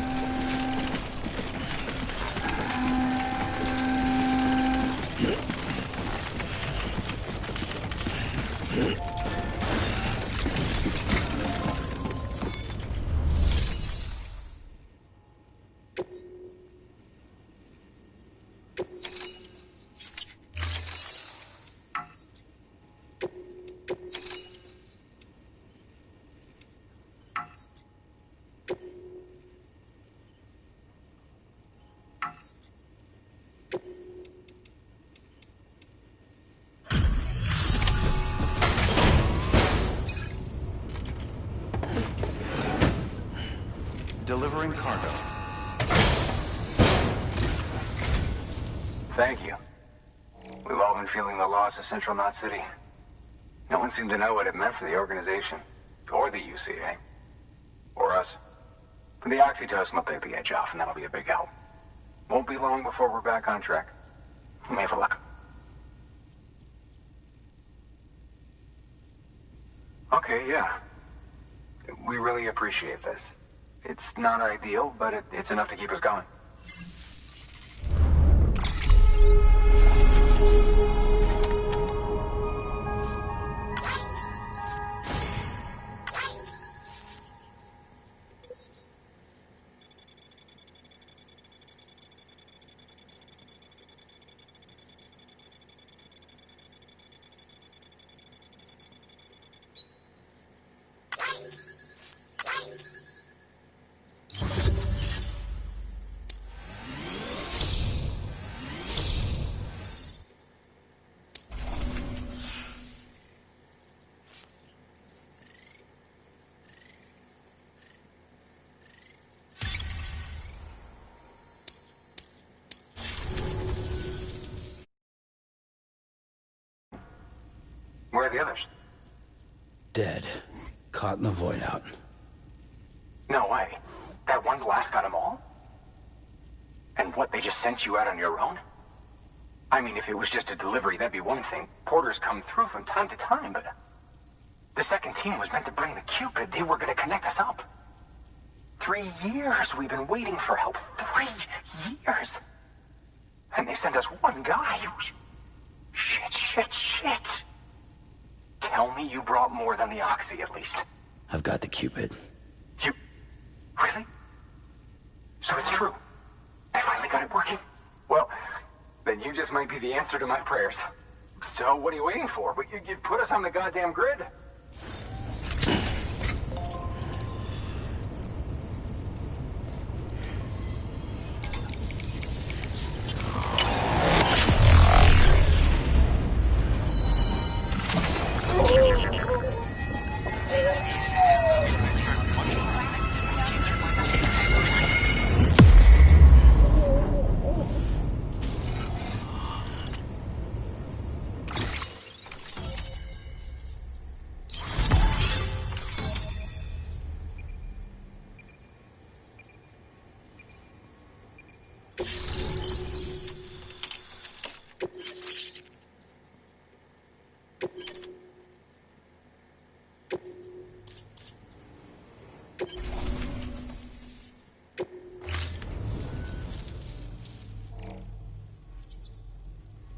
Delivering cargo. Thank you. We've all been feeling the loss of Central Knot City. No one seemed to know what it meant for the organization, or the UCA, or us. But the oxytocin will take the edge off, and that'll be a big help. Won't be long before we're back on track. Let me have a look. Okay, yeah. We really appreciate this. It's not ideal, but it's enough to keep us going. Where are the others? Dead. Caught in the void out. No way. That one blast got them all? And what, they just sent you out on your own? I mean, if it was just a delivery, that'd be one thing. Porters come through from time to time, but... The second team was meant to bring the Cupid. They were gonna connect us up. 3 years we've been waiting for help. 3 years! And they sent us one guy. Shit. Tell me you brought more than the Oxy, at least. I've got the Cupid. You... Really? So it's true. I finally got it working. Well, then you just might be the answer to my prayers. So what are you waiting for? You put us on the goddamn grid.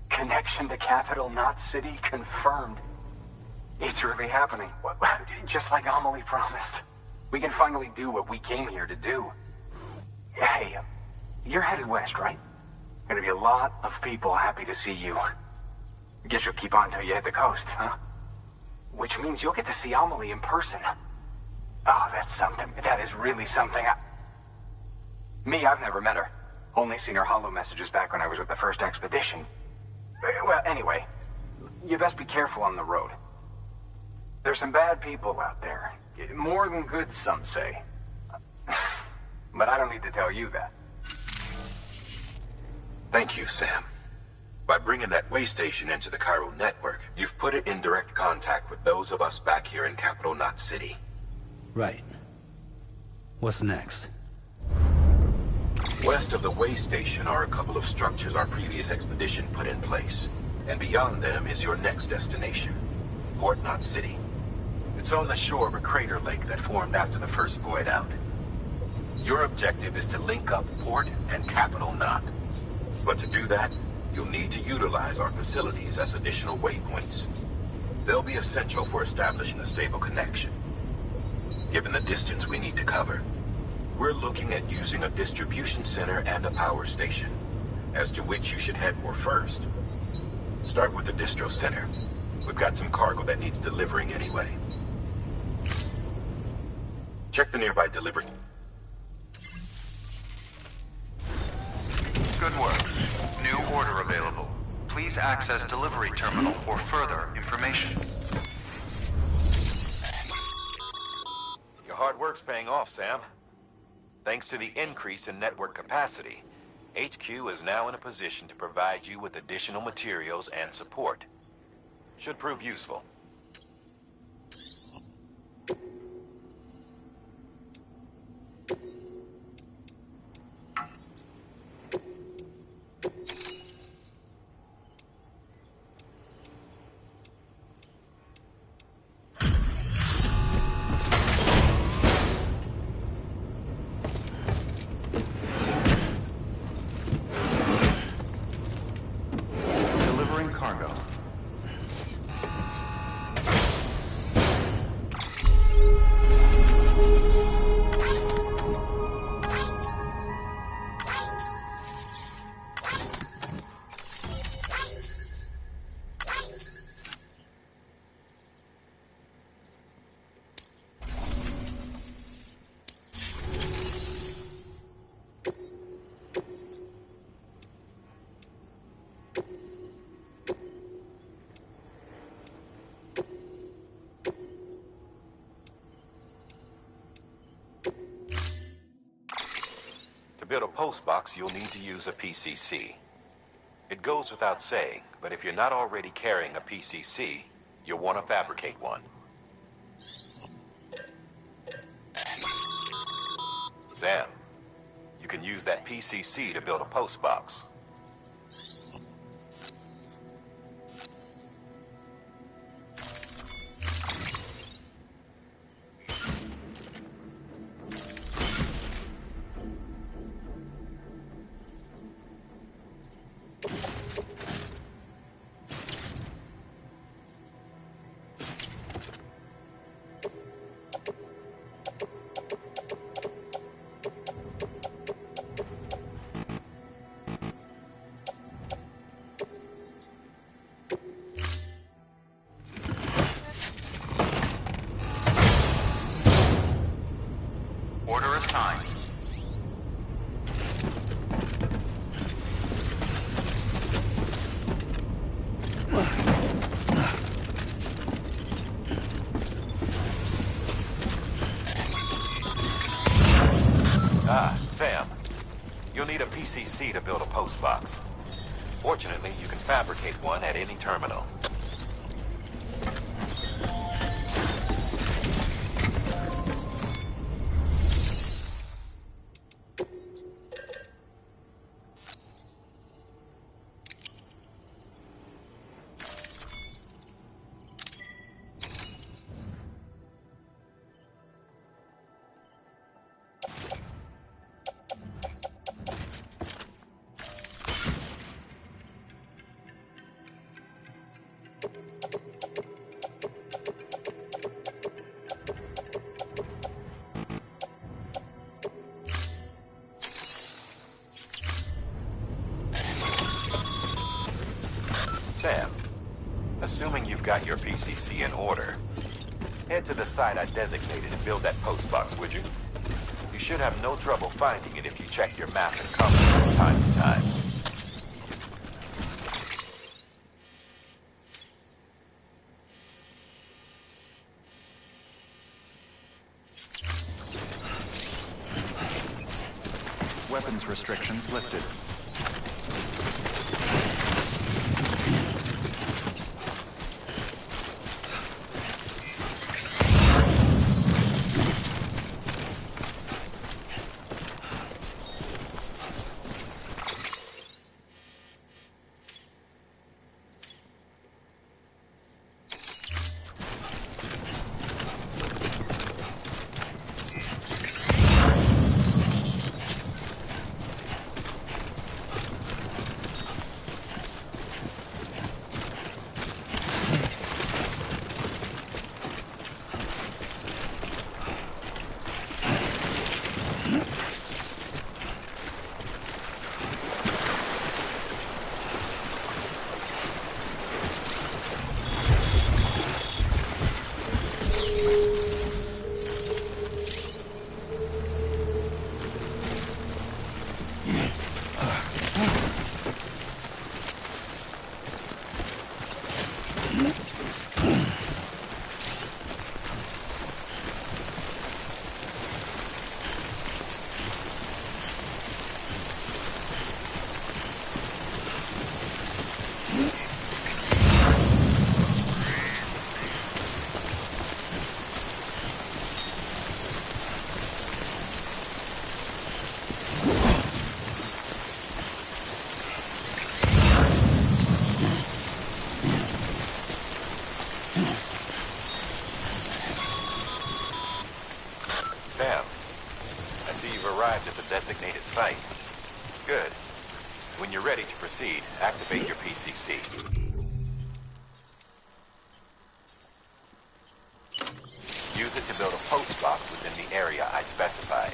Connection to Capital Knot City confirmed. It's really happening. Just like Amelie promised. We can finally do what we came here to do. Hey, you're headed west, right? Gonna be a lot of people happy to see you. Guess you'll keep on till you hit the coast, huh? Which means you'll get to see Amelie in person. Oh, that's something. That is really something. I've never met her. Only seen her holo messages back when I was with the first expedition. Well, anyway, you best be careful on the road. There's some bad people out there. More than good, some say. But I don't need to tell you that. Thank you, Sam. By bringing that way station into the Cairo network, you've put it in direct contact with those of us back here in Capital Knot City. Right. What's next? West of the way station are a couple of structures our previous expedition put in place. And beyond them is your next destination, Port Knot City. It's on the shore of a crater lake that formed after the first void out. Your objective is to link up Port and Capital Knot. But to do that, you'll need to utilize our facilities as additional waypoints. They'll be essential for establishing a stable connection. Given the distance we need to cover, we're looking at using a distribution center and a power station, as to which you should head for first. Start with the distro center. We've got some cargo that needs delivering anyway. Check the nearby delivery. Good work. New order available. Please access delivery terminal for further information. Your hard work's paying off, Sam. Thanks to the increase in network capacity, HQ is now in a position to provide you with additional materials and support. Should prove useful. Delivering cargo. To build a postbox, you'll need to use a PCC. It goes without saying, but if you're not already carrying a PCC, you'll want to fabricate one. Sam, you can use that PCC to build a postbox. Order assigned. Sam, you'll need a PCC to build a postbox. Fortunately, you can fabricate one at any terminal. Sam, assuming you've got your PCC in order, head to the site I designated and build that postbox, would you? You should have no trouble finding it if you check your map and compass from time to time. Weapons restrictions lifted. arrived at the designated site. Good. When you're ready to proceed, activate your PCC. Use it to build a post box within the area I specified.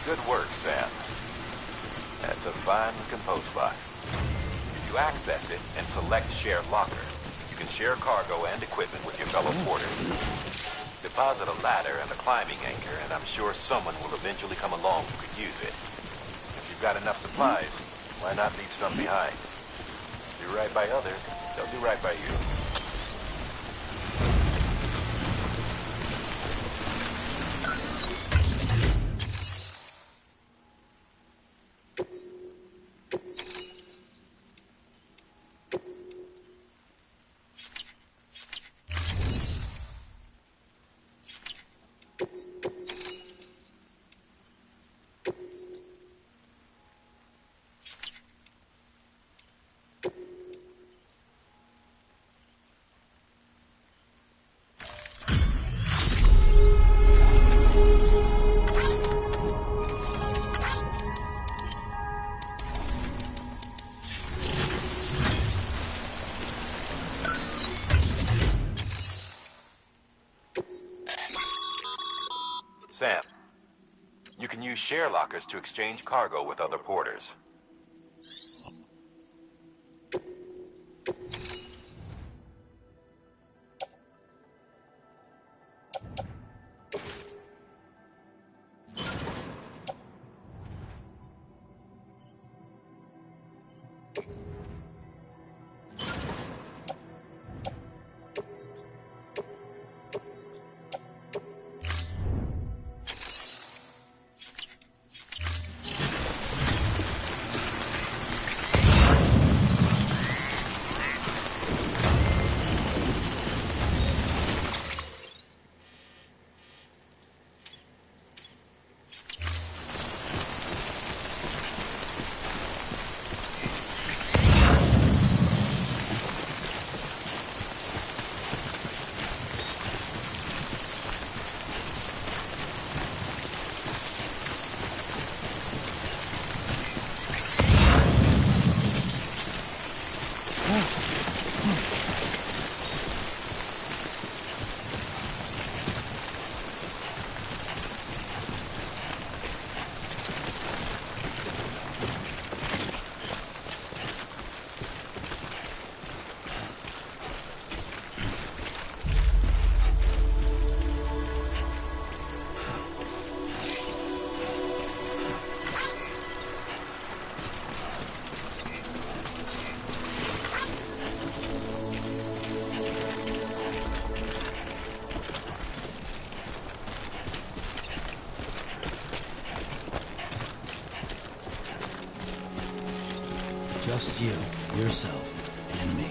Good work, Sam. That's a fine-looking post box. If you access it and select Share Locker, you can share cargo and equipment with your fellow porters. Deposit a ladder and a climbing anchor, and I'm sure someone will eventually come along who could use it. If you've got enough supplies, why not leave some behind? Do right by others, they'll do right by you. Sam, you can use share lockers to exchange cargo with other porters. Just you, yourself, and me.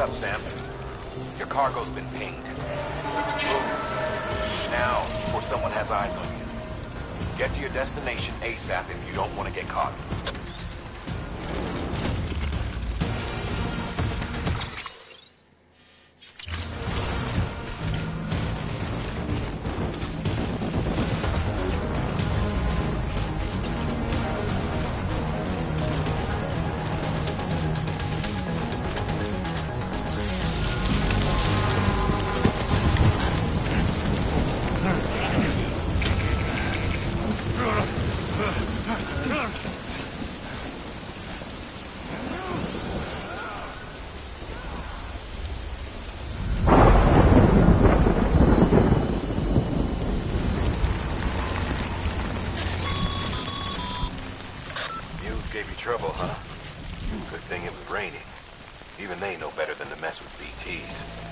up, Sam? Your cargo's been pinged. Move. Now, before someone has eyes on you. Get to your destination ASAP if you don't want to get caught. Gave you trouble, huh? Good thing it was raining. Even they know better than to mess with BTs.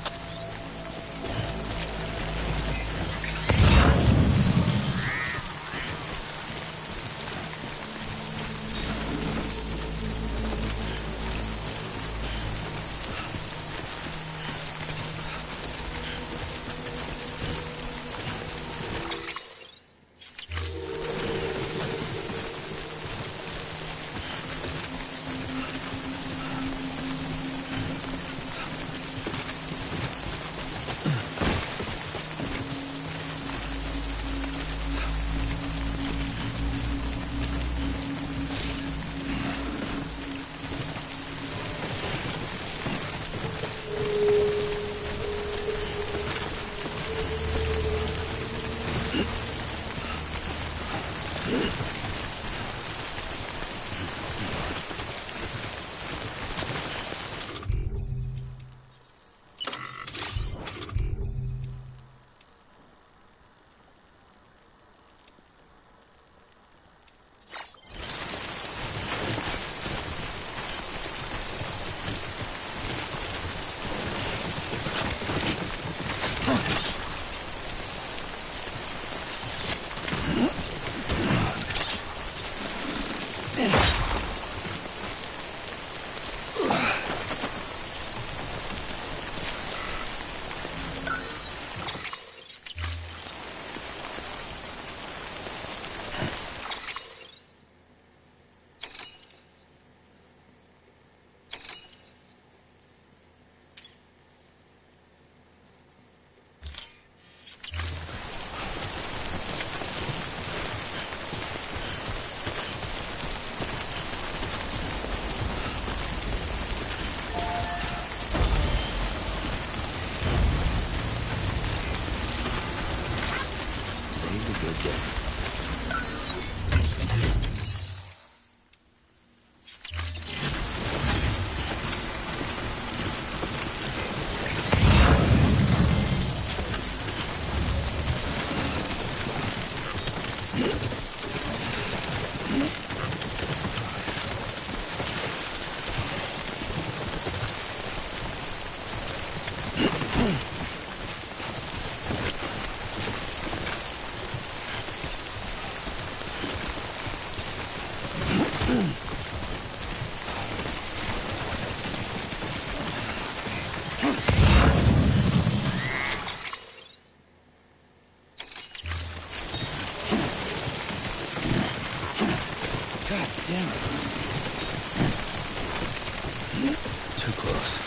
Too close.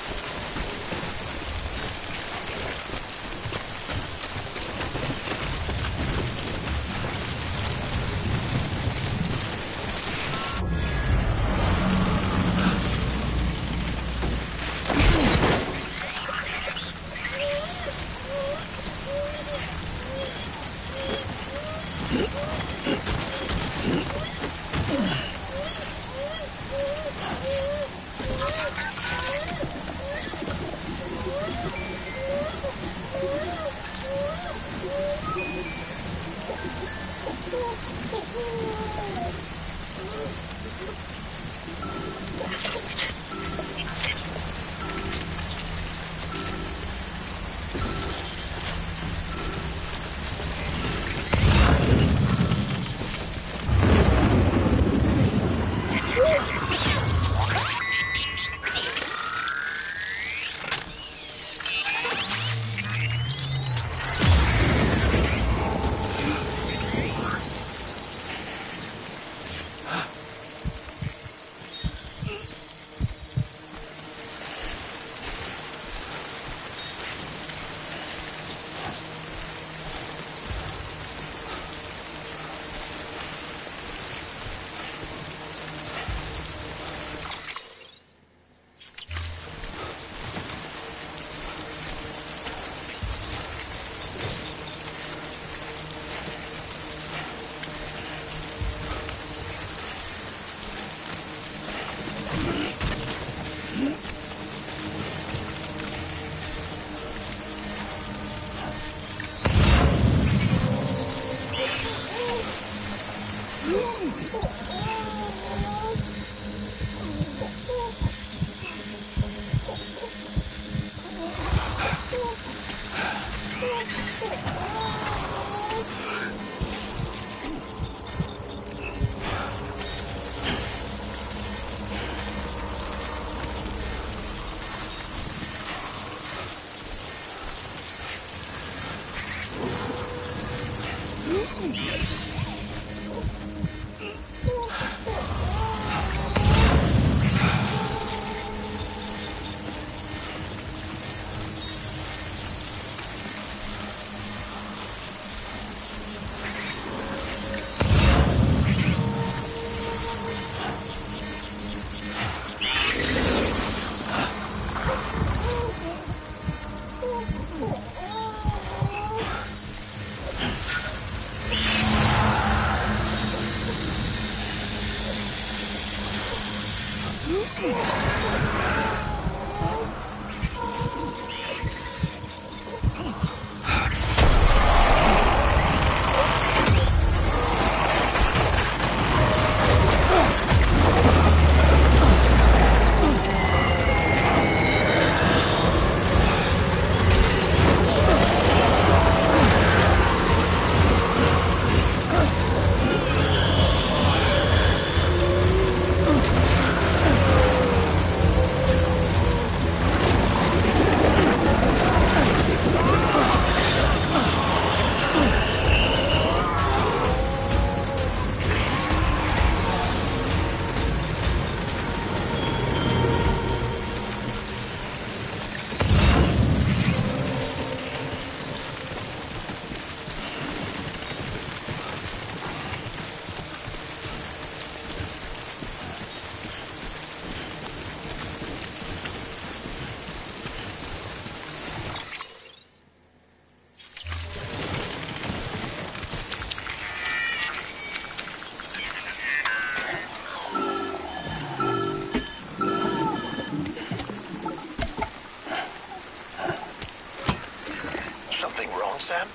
Sam?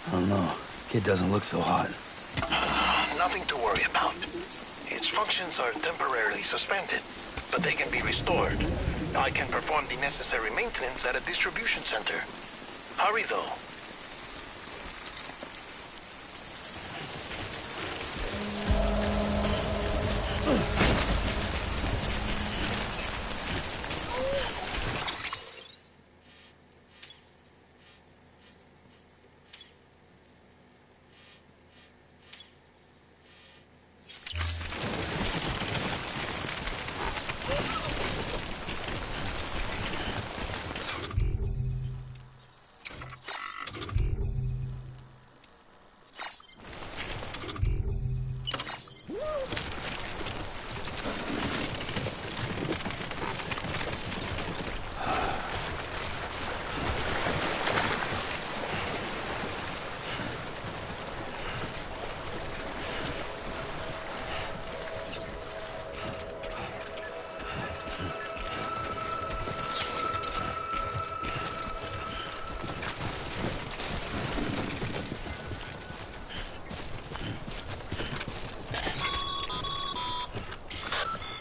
I don't know. Kid doesn't look so hot. Nothing to worry about. Its functions are temporarily suspended, but they can be restored. I can perform the necessary maintenance at a distribution center. Hurry, though.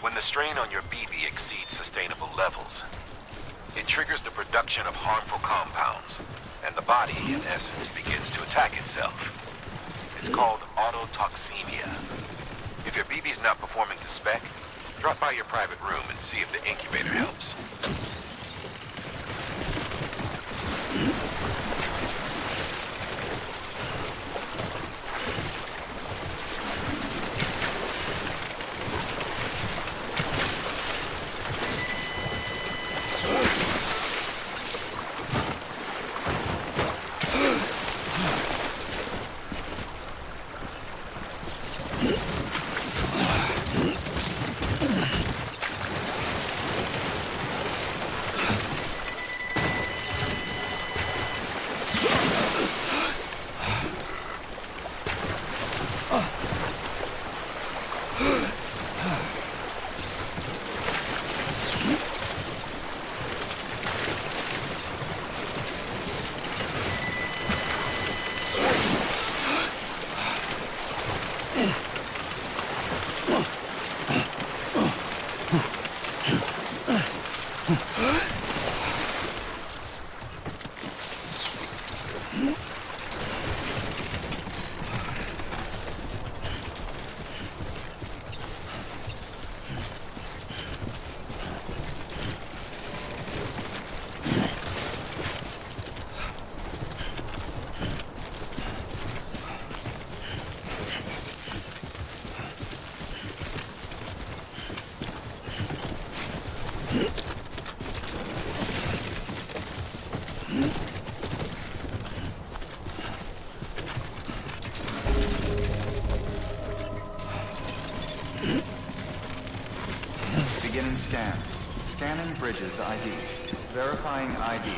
When the strain on your BB exceeds sustainable levels, it triggers the production of harmful compounds, and the body, in essence, begins to attack itself. It's called autotoxemia. If your BB's not performing to spec, drop by your private room and see if the incubator helps. Beginning scan. Scanning Bridges ID. Verifying ID.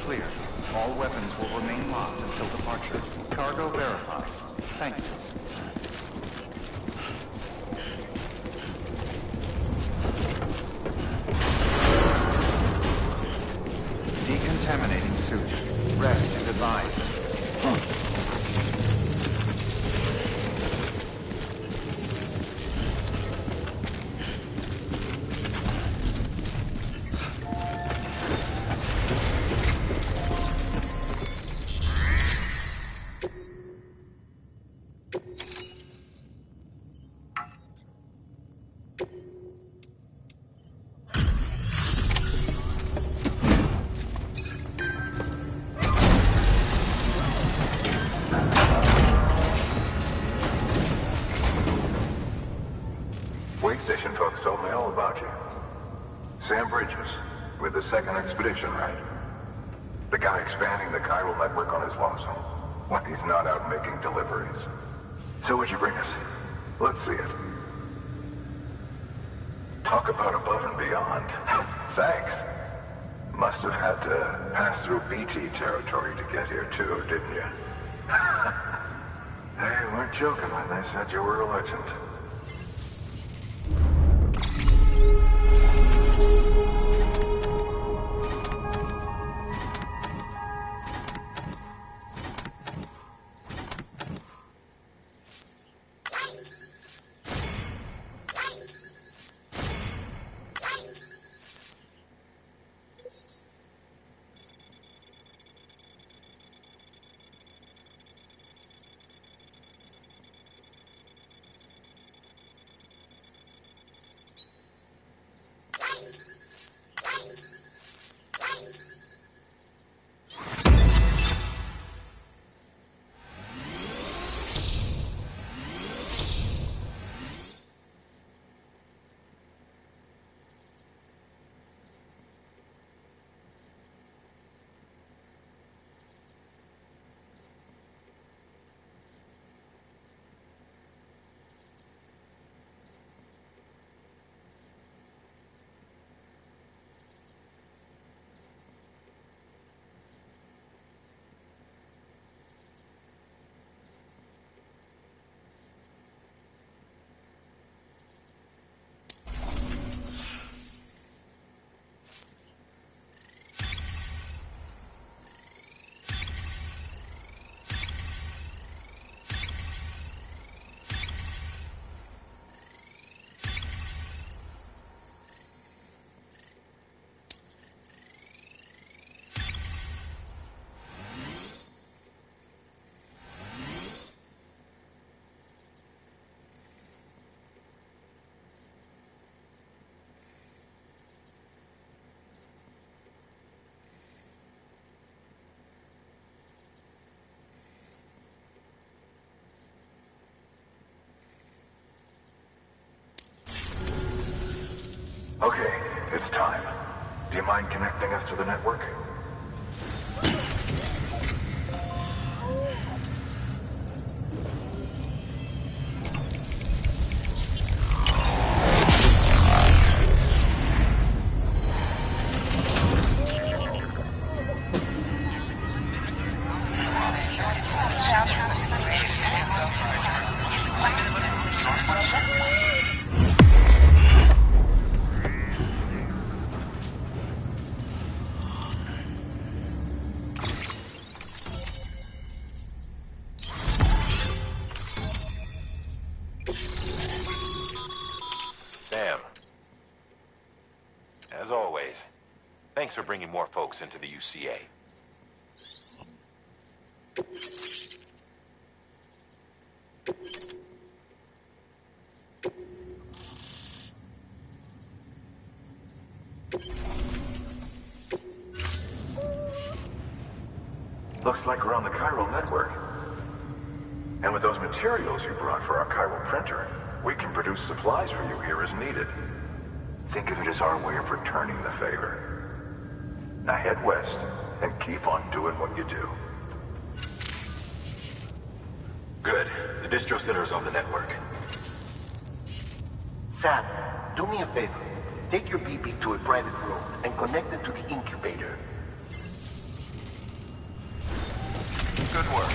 Clear. All weapons will remain locked until departure. Cargo verified. Thank you. Decontaminating suit. Rest is advised. Wait station folks told me all about you. Sam Bridges, with the second expedition, right? The guy expanding the chiral network on his lonesome. When he's not out making deliveries. So what'd you bring us? Let's see it. Talk about above and beyond. Thanks. Must have had to pass through BT territory to get here too, didn't you? They weren't joking when they said you were a legend. Okay, it's time. Do you mind connecting us to the network? Sam. As always, thanks for bringing more folks into the UCA. Looks like we're on the chiral network. And with those materials you brought for our chiral printer, we can produce supplies for you here as needed. Think of it as our way of returning the favor. Now head west and keep on doing what you do. Good. The distro center is on the network. Sam, do me a favor. Take your BB to a private room and connect it to the incubator. Good work.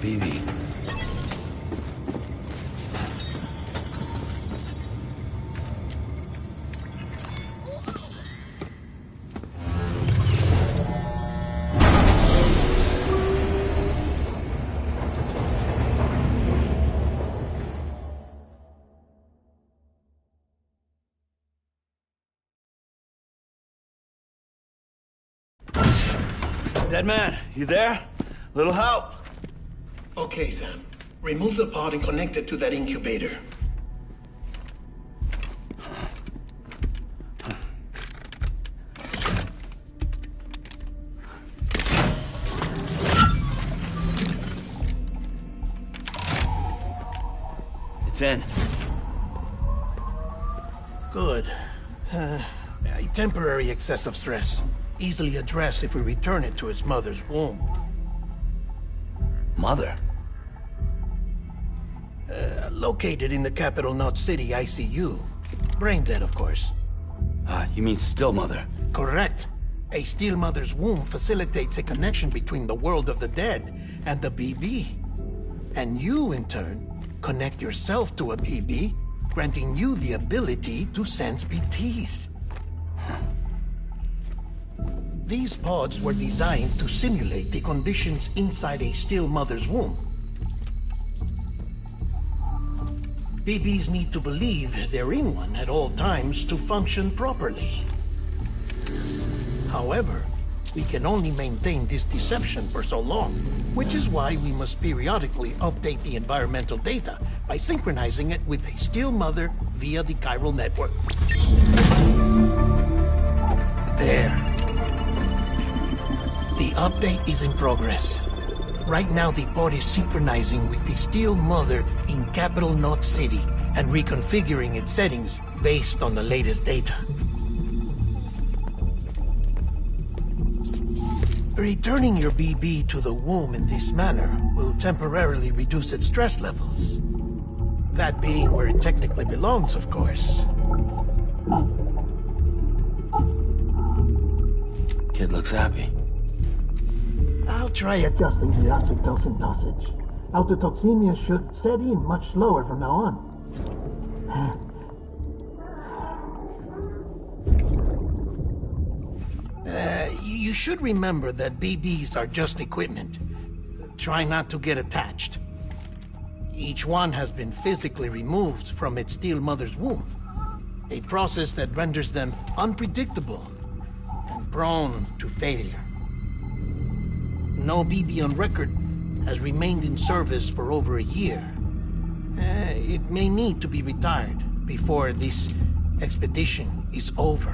BB. Dead man, you there? Little help? Okay, Sam. Remove the pod and connect it to that incubator. It's in. Good. A temporary excessive stress. Easily addressed if we return it to its mother's womb. Mother? Located in the capital Knot City ICU. Brain dead, of course. You mean still mother? Correct. A still mother's womb facilitates a connection between the world of the dead and the BB. And you, in turn, connect yourself to a BB, granting you the ability to sense BTs. These pods were designed to simulate the conditions inside a still mother's womb. BBs need to believe they're in one at all times to function properly. However, we can only maintain this deception for so long, which is why we must periodically update the environmental data by synchronizing it with a still mother via the chiral network. There. The update is in progress. Right now, the pod is synchronizing with the still mother in capital Knot City and reconfiguring its settings based on the latest data. Returning your BB to the womb in this manner will temporarily reduce its stress levels. That being where it technically belongs, of course. Kid looks happy. I'll try adjusting the oxytocin dosage. Autotoxemia should set in much slower from now on. You should remember that BBs are just equipment. Try not to get attached. Each one has been physically removed from its steel mother's womb. A process that renders them unpredictable and prone to failure. No BB on record has remained in service for over a year. It may need to be retired before this expedition is over.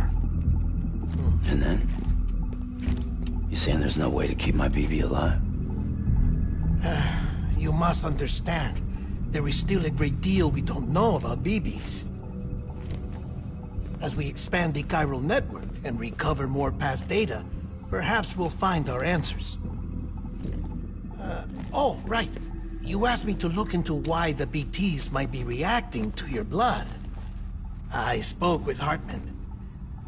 And then? You saying there's no way to keep my BB alive? You must understand, there is still a great deal we don't know about BBs. As we expand the chiral network and recover more past data, perhaps we'll find our answers. Oh, right. You asked me to look into why the BTs might be reacting to your blood. I spoke with Hartman.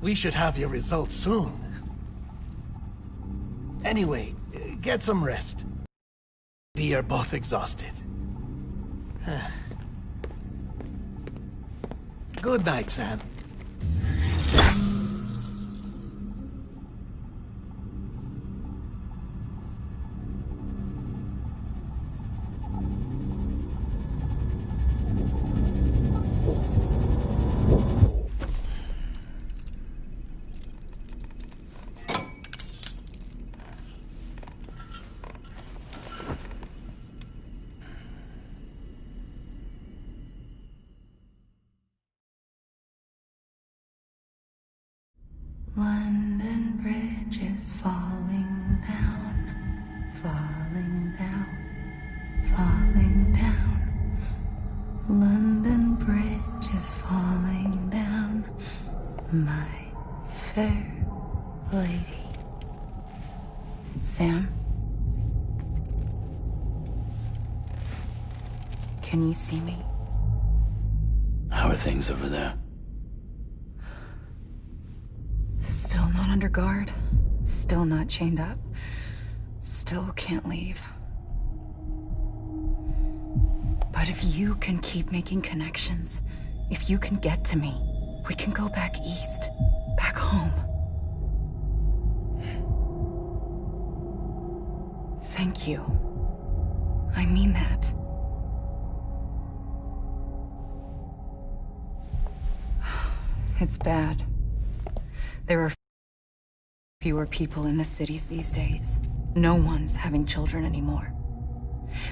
We should have your results soon. Anyway, get some rest. We are both exhausted. Good night, Sam. London Bridge is falling down, falling down, falling down. London Bridge is falling down, my fair lady. Sam? Can you see me? How are things over there? Still not under guard. Still not chained up. Still can't leave. But if you can keep making connections, if you can get to me, we can go back east. Back home. Thank you. I mean that. It's bad. There are fewer people in the cities these days. No one's having children anymore.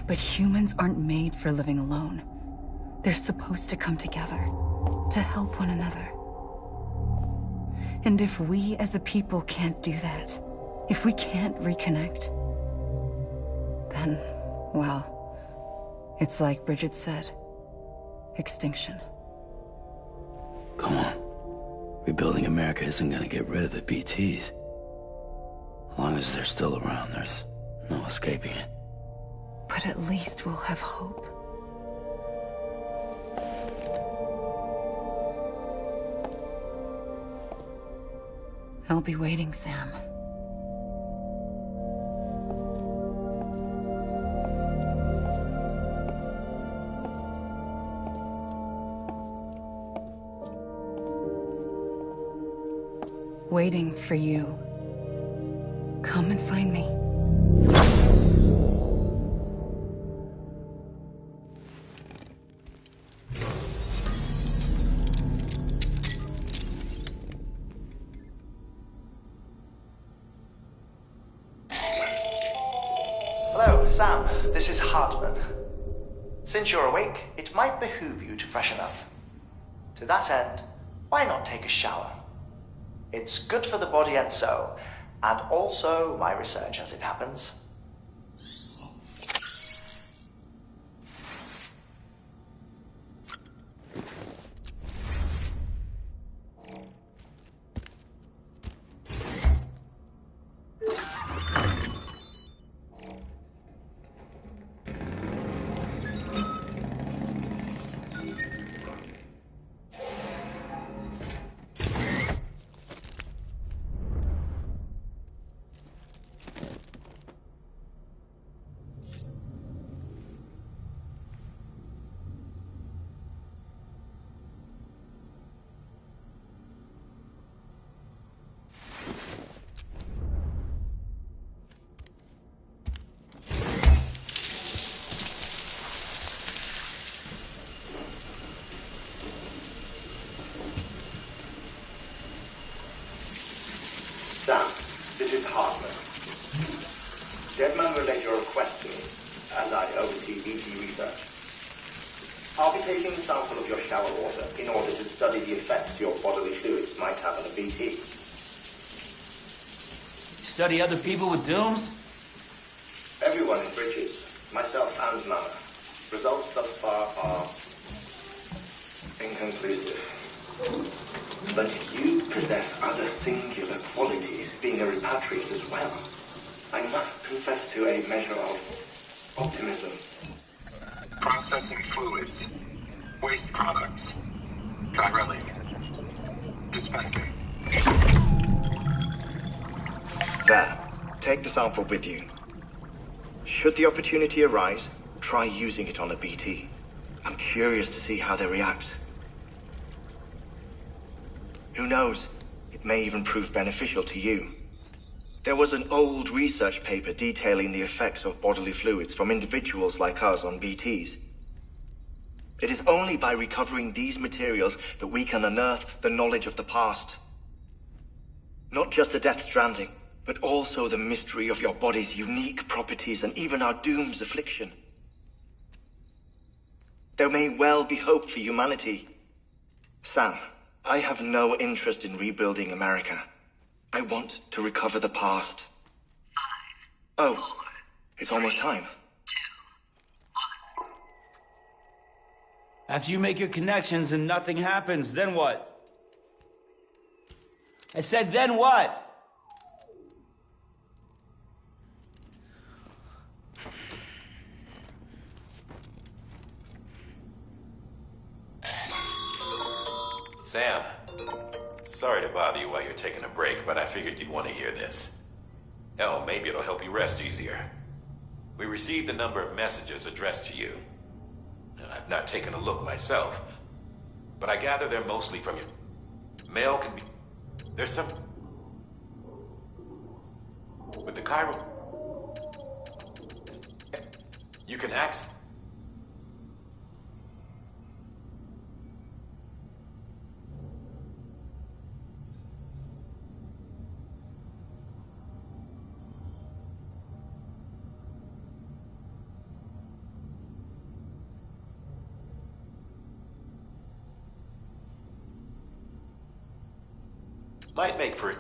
But humans aren't made for living alone. They're supposed to come together, to help one another. And if we as a people can't do that, if we can't reconnect, then, well, it's like Bridget said, extinction. Come on. Rebuilding America isn't gonna get rid of the BTs. As long as they're still around, there's no escaping it. But at least we'll have hope. I'll be waiting, Sam. Waiting for you. Come and find me. Hello, Sam. This is Hartman. Since you're awake, it might behoove you to freshen up. To that end, why not take a shower? It's good for the body and soul, and also my research as it happens. I'll be taking a sample of your shower water in order to study the effects your bodily fluids might have on a BT. Study other people with dooms? Everyone in Bridges, myself and Nana. Results thus far are inconclusive. But you possess other singular qualities, being a repatriate as well. I must confess to a measure of optimism. Processing fluids. Waste products. Chirelli. Dispensing. There. Take the sample with you. Should the opportunity arise, try using it on a BT. I'm curious to see how they react. Who knows? It may even prove beneficial to you. There was an old research paper detailing the effects of bodily fluids from individuals like us on BTs. It is only by recovering these materials that we can unearth the knowledge of the past. Not just the Death Stranding, but also the mystery of your body's unique properties and even our doom's affliction. There may well be hope for humanity. Sam, I have no interest in rebuilding America. I want to recover the past. 5, 4, oh, it's almost time. 2, 1. After you make your connections and nothing happens, then what? I said, then what? Sam, sorry to bother you while you're taking a break, but I figured you'd want to hear this. Hell, maybe it'll help you rest easier. We received a number of messages addressed to you. I've not taken a look myself, but I gather they're mostly from your... Mail can be... There's some... With the Cairo... You can access... Might make for...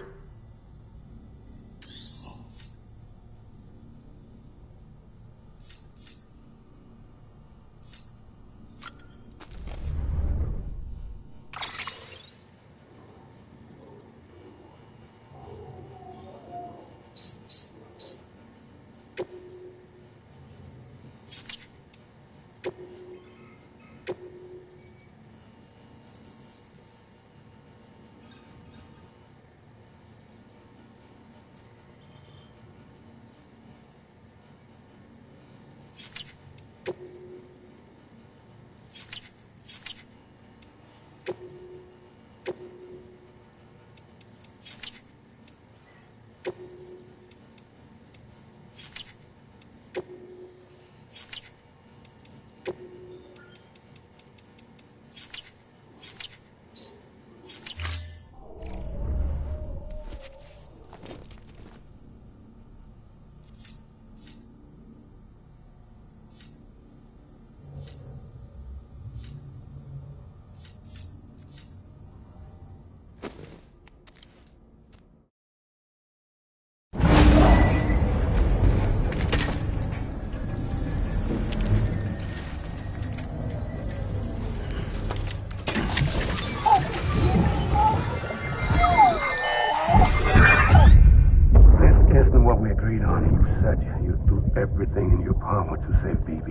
Everything in your power to save BB.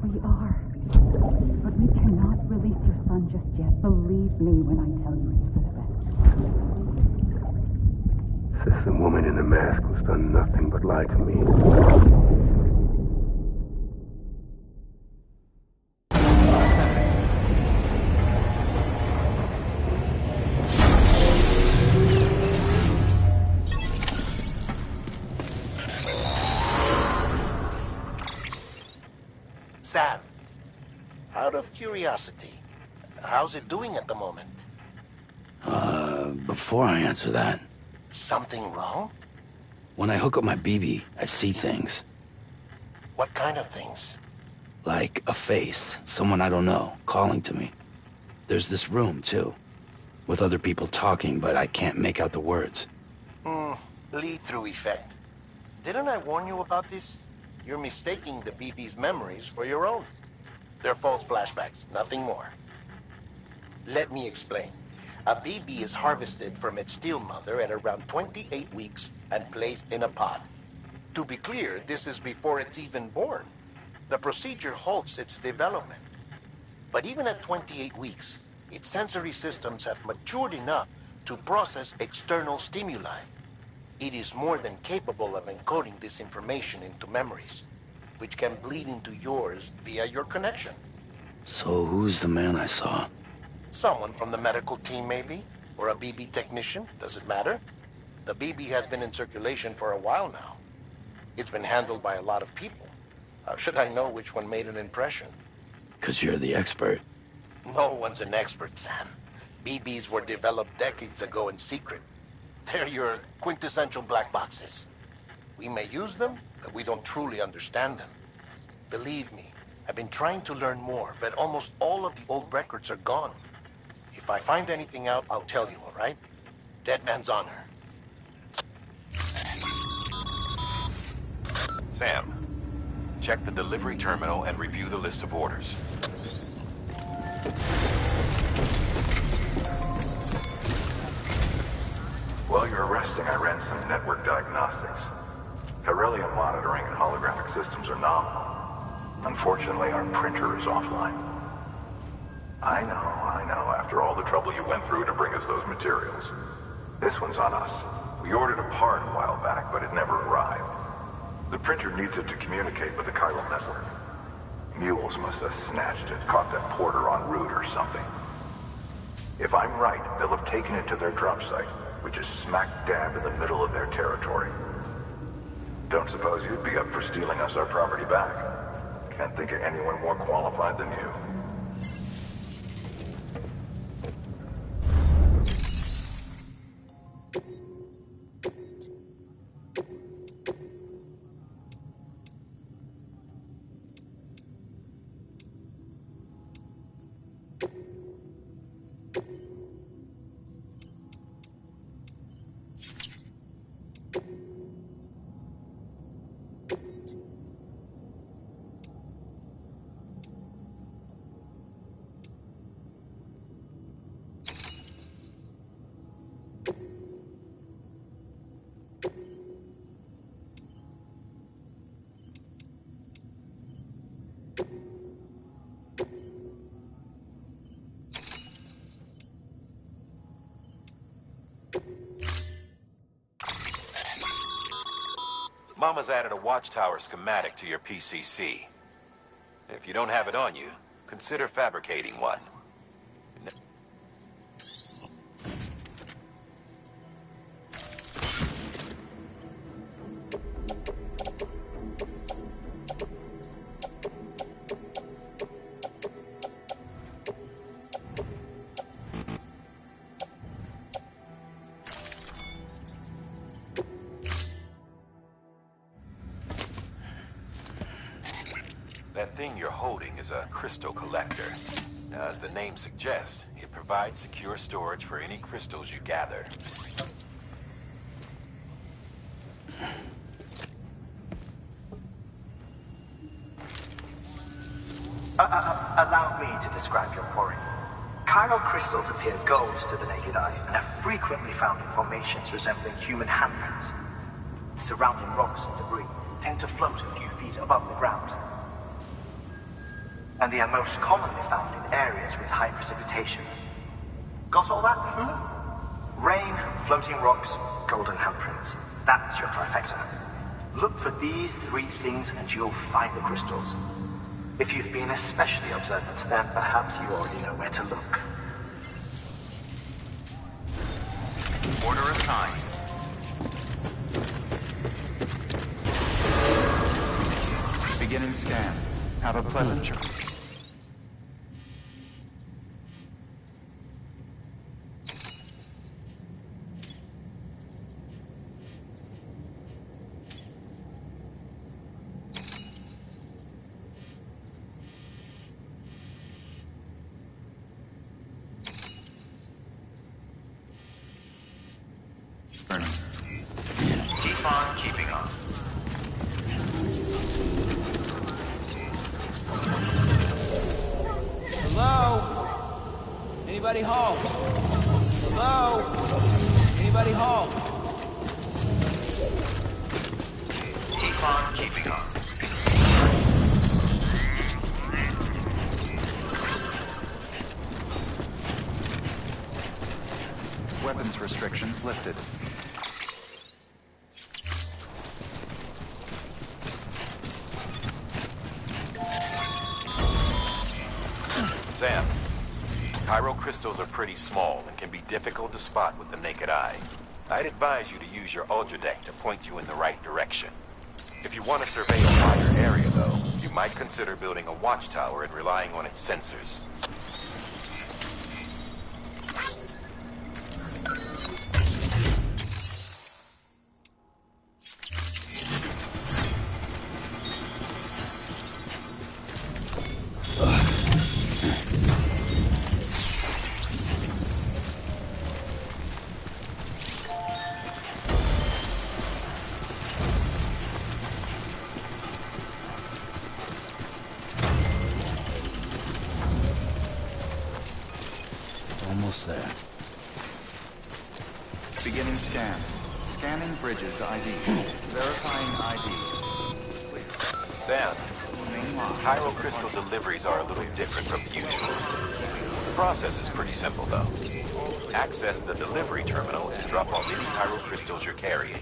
We are. But we cannot release your son just yet. Believe me when I tell you it's for the best. Says the woman in the mask who's done nothing but lie to me. Sam, out of curiosity, how's it doing at the moment? Before I answer that... Something wrong? When I hook up my BB, I see things. What kind of things? Like a face, someone I don't know, calling to me. There's this room, too, with other people talking, but I can't make out the words. Lead-through effect. Didn't I warn you about this? You're mistaking the BB's memories for your own. They're false flashbacks, nothing more. Let me explain. A BB is harvested from its steel mother at around 28 weeks and placed in a pod. To be clear, this is before it's even born. The procedure halts its development. But even at 28 weeks, its sensory systems have matured enough to process external stimuli. It is more than capable of encoding this information into memories, which can bleed into yours via your connection. So who's the man I saw? Someone from the medical team, maybe? Or a BB technician, does it matter? The BB has been in circulation for a while now. It's been handled by a lot of people. How should I know which one made an impression? 'Cause you're the expert. No one's an expert, Sam. BBs were developed decades ago in secret. They're your quintessential black boxes. We may use them, but we don't truly understand them. Believe me, I've been trying to learn more, but almost all of the old records are gone. If I find anything out, I'll tell you, all right? Dead man's honor. Sam, check the delivery terminal and review the list of orders. While you're resting, I ran some network diagnostics. Chiralium monitoring and holographic systems are nominal. Unfortunately, our printer is offline. I know. After all the trouble you went through to bring us those materials. This one's on us. We ordered a part a while back, but it never arrived. The printer needs it to communicate with the chiral network. Mules must have snatched it, caught that porter en route or something. If I'm right, they'll have taken it to their drop site, which is smack dab in the middle of their territory. Don't suppose you'd be up for stealing us our property back? Can't think of anyone more qualified than you. Mama's added a watchtower schematic to your PCC. If you don't have it on you, consider fabricating one. That thing you're holding is a crystal collector. Now, as the name suggests, it provides secure storage for any crystals you gather. Allow me to describe your quarry. Chiral crystals appear gold to the naked eye and are frequently found in formations resembling human handprints. Surrounding rocks and debris tend to float a few feet above the ground. And they are most commonly found in areas with high precipitation. Got all that? Rain, floating rocks, golden handprints. That's your trifecta. Look for these three things and you'll find the crystals. If you've been especially observant, then perhaps you already know where to look. Order assigned. Beginning scan. Have a pleasant journey. Keep on keeping on. Hello? Anybody home? Hello? Anybody home? Keep on keeping on. Weapons restrictions lifted. Sam, chiral crystals are pretty small and can be difficult to spot with the naked eye. I'd advise you to use your Ultra Deck to point you in the right direction. If you want to survey a wider area, though, you might consider building a watchtower and relying on its sensors. Almost there. Beginning scan. Scanning bridges ID. Verifying ID. Sam, chiral crystal deliveries are a little different from usual. The process is pretty simple, though. Access the delivery terminal and drop off any chiral crystals you're carrying.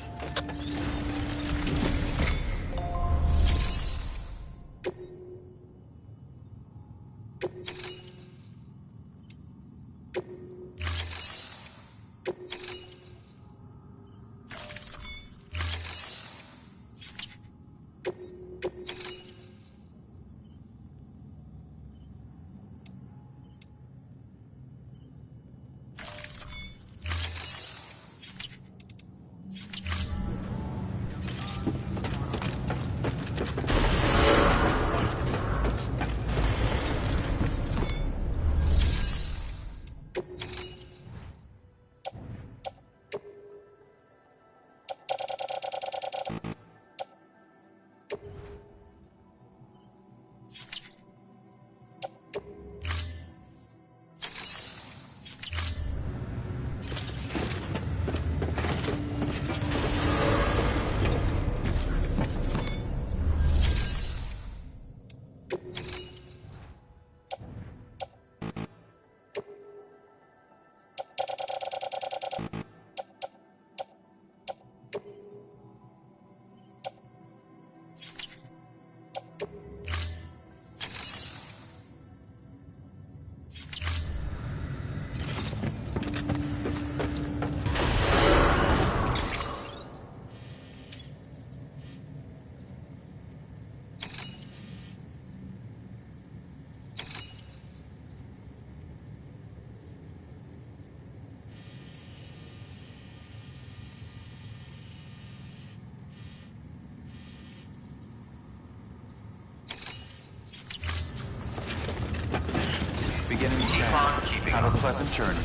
Beginning scan. Have a pleasant journey.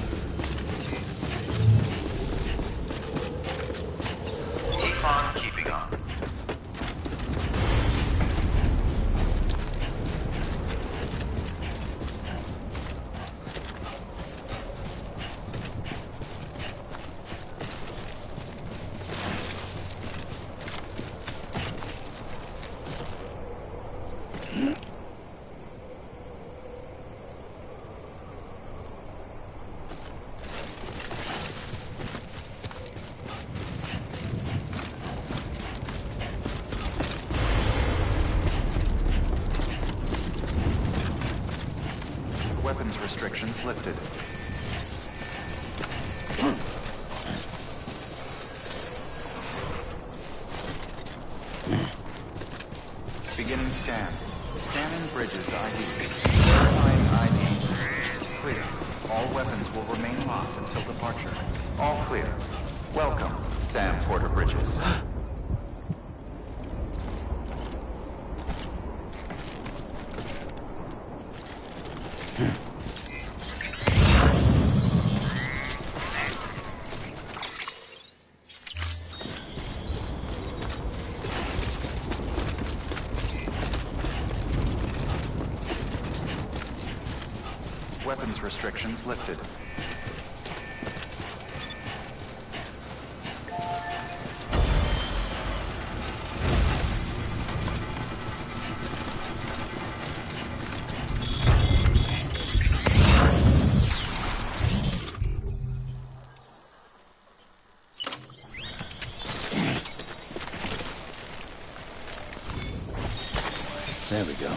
Keep on keeping on. Weapons restrictions lifted. Beginning scan. Scanning bridges ID. Verifying ID. Clear. All weapons will remain locked until departure. All clear. Welcome, Sam Porter Bridges. weapons restrictions lifted. There we go.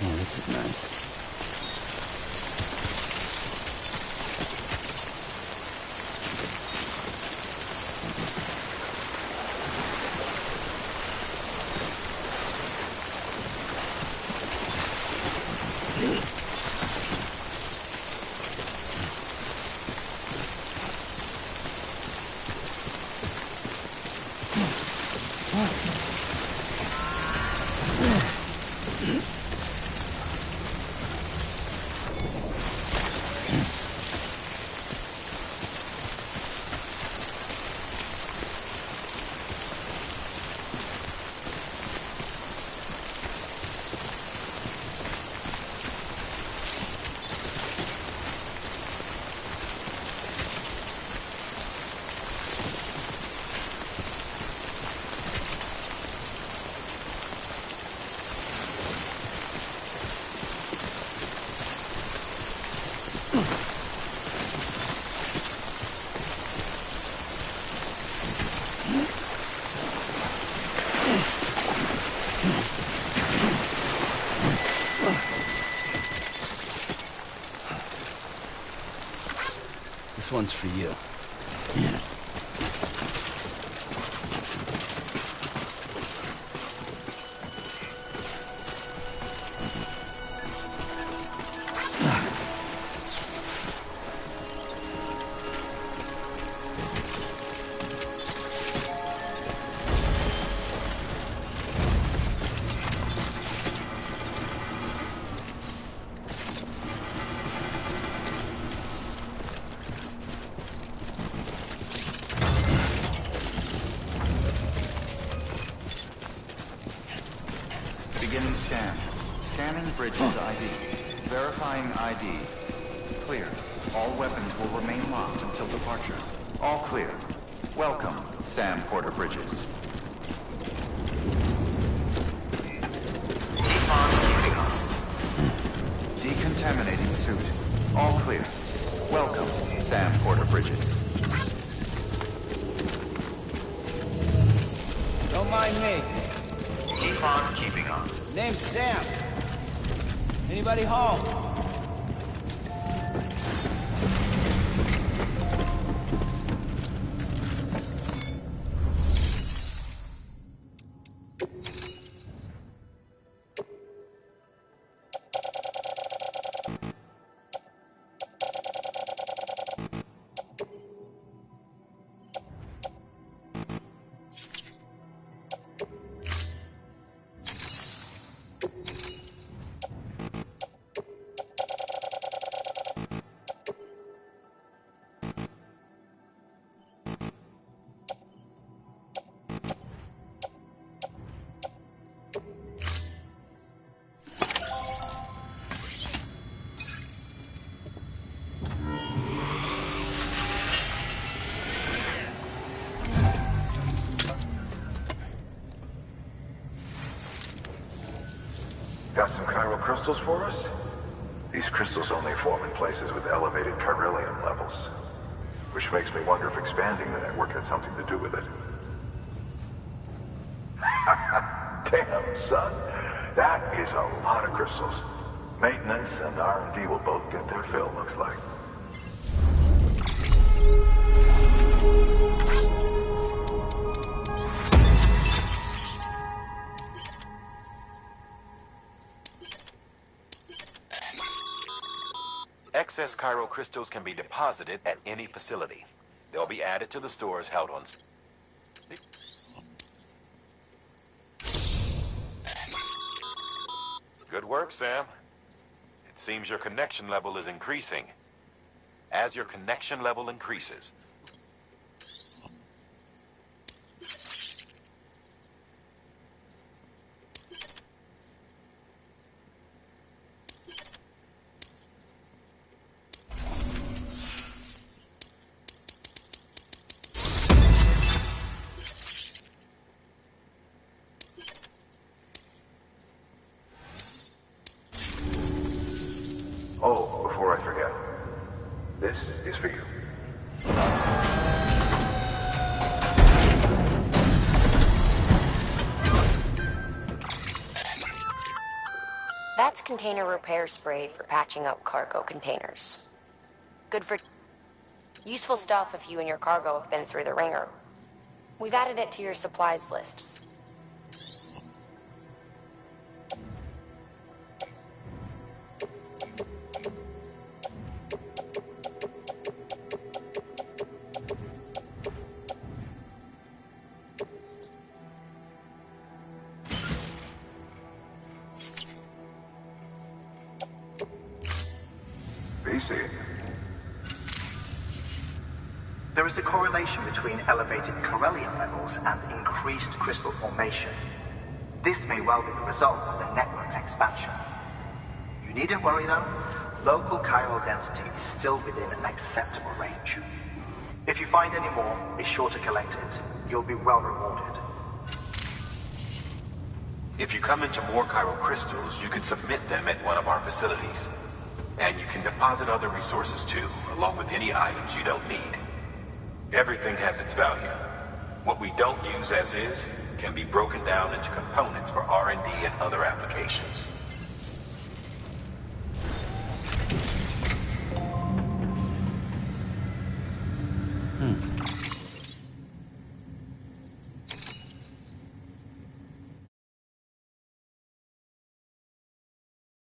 Oh, this is nice. This one's for you. Yeah. Beginning scan. Scanning Bridges ID. Verifying ID. Clear. All weapons will remain locked until departure. All clear. Welcome, Sam Porter Bridges. Decontaminating suit. All clear. Welcome, Sam Porter Bridges. Don't mind me. Keep on keeping on. Name's Sam. Anybody home? Got some chiral crystals for us? These crystals only form in places with elevated chiralium levels. Which makes me wonder if expanding the network had something to do with it. Damn, son. That is a lot of crystals. Maintenance and R&D will both get their fill, looks like. Excess chiral crystals can be deposited at any facility. They'll be added to the stores held on... Good work, Sam. It seems your connection level is increasing. As your connection level increases... Oh, before I forget. This is for you. That's container repair spray for patching up cargo containers. Good for useful stuff if you and your cargo have been through the ringer. We've added it to your supplies lists. BC. There is a correlation between elevated Corellium levels and increased crystal formation. This may well be the result of the network's expansion. You needn't worry though. Local chiral density is still within an acceptable range. If you find any more, be sure to collect it. You'll be well rewarded. If you come into more chiral crystals, you can submit them at one of our facilities. And you can deposit other resources too, along with any items you don't need. Everything has its value. What we don't use as is can be broken down into components for R&D and other applications.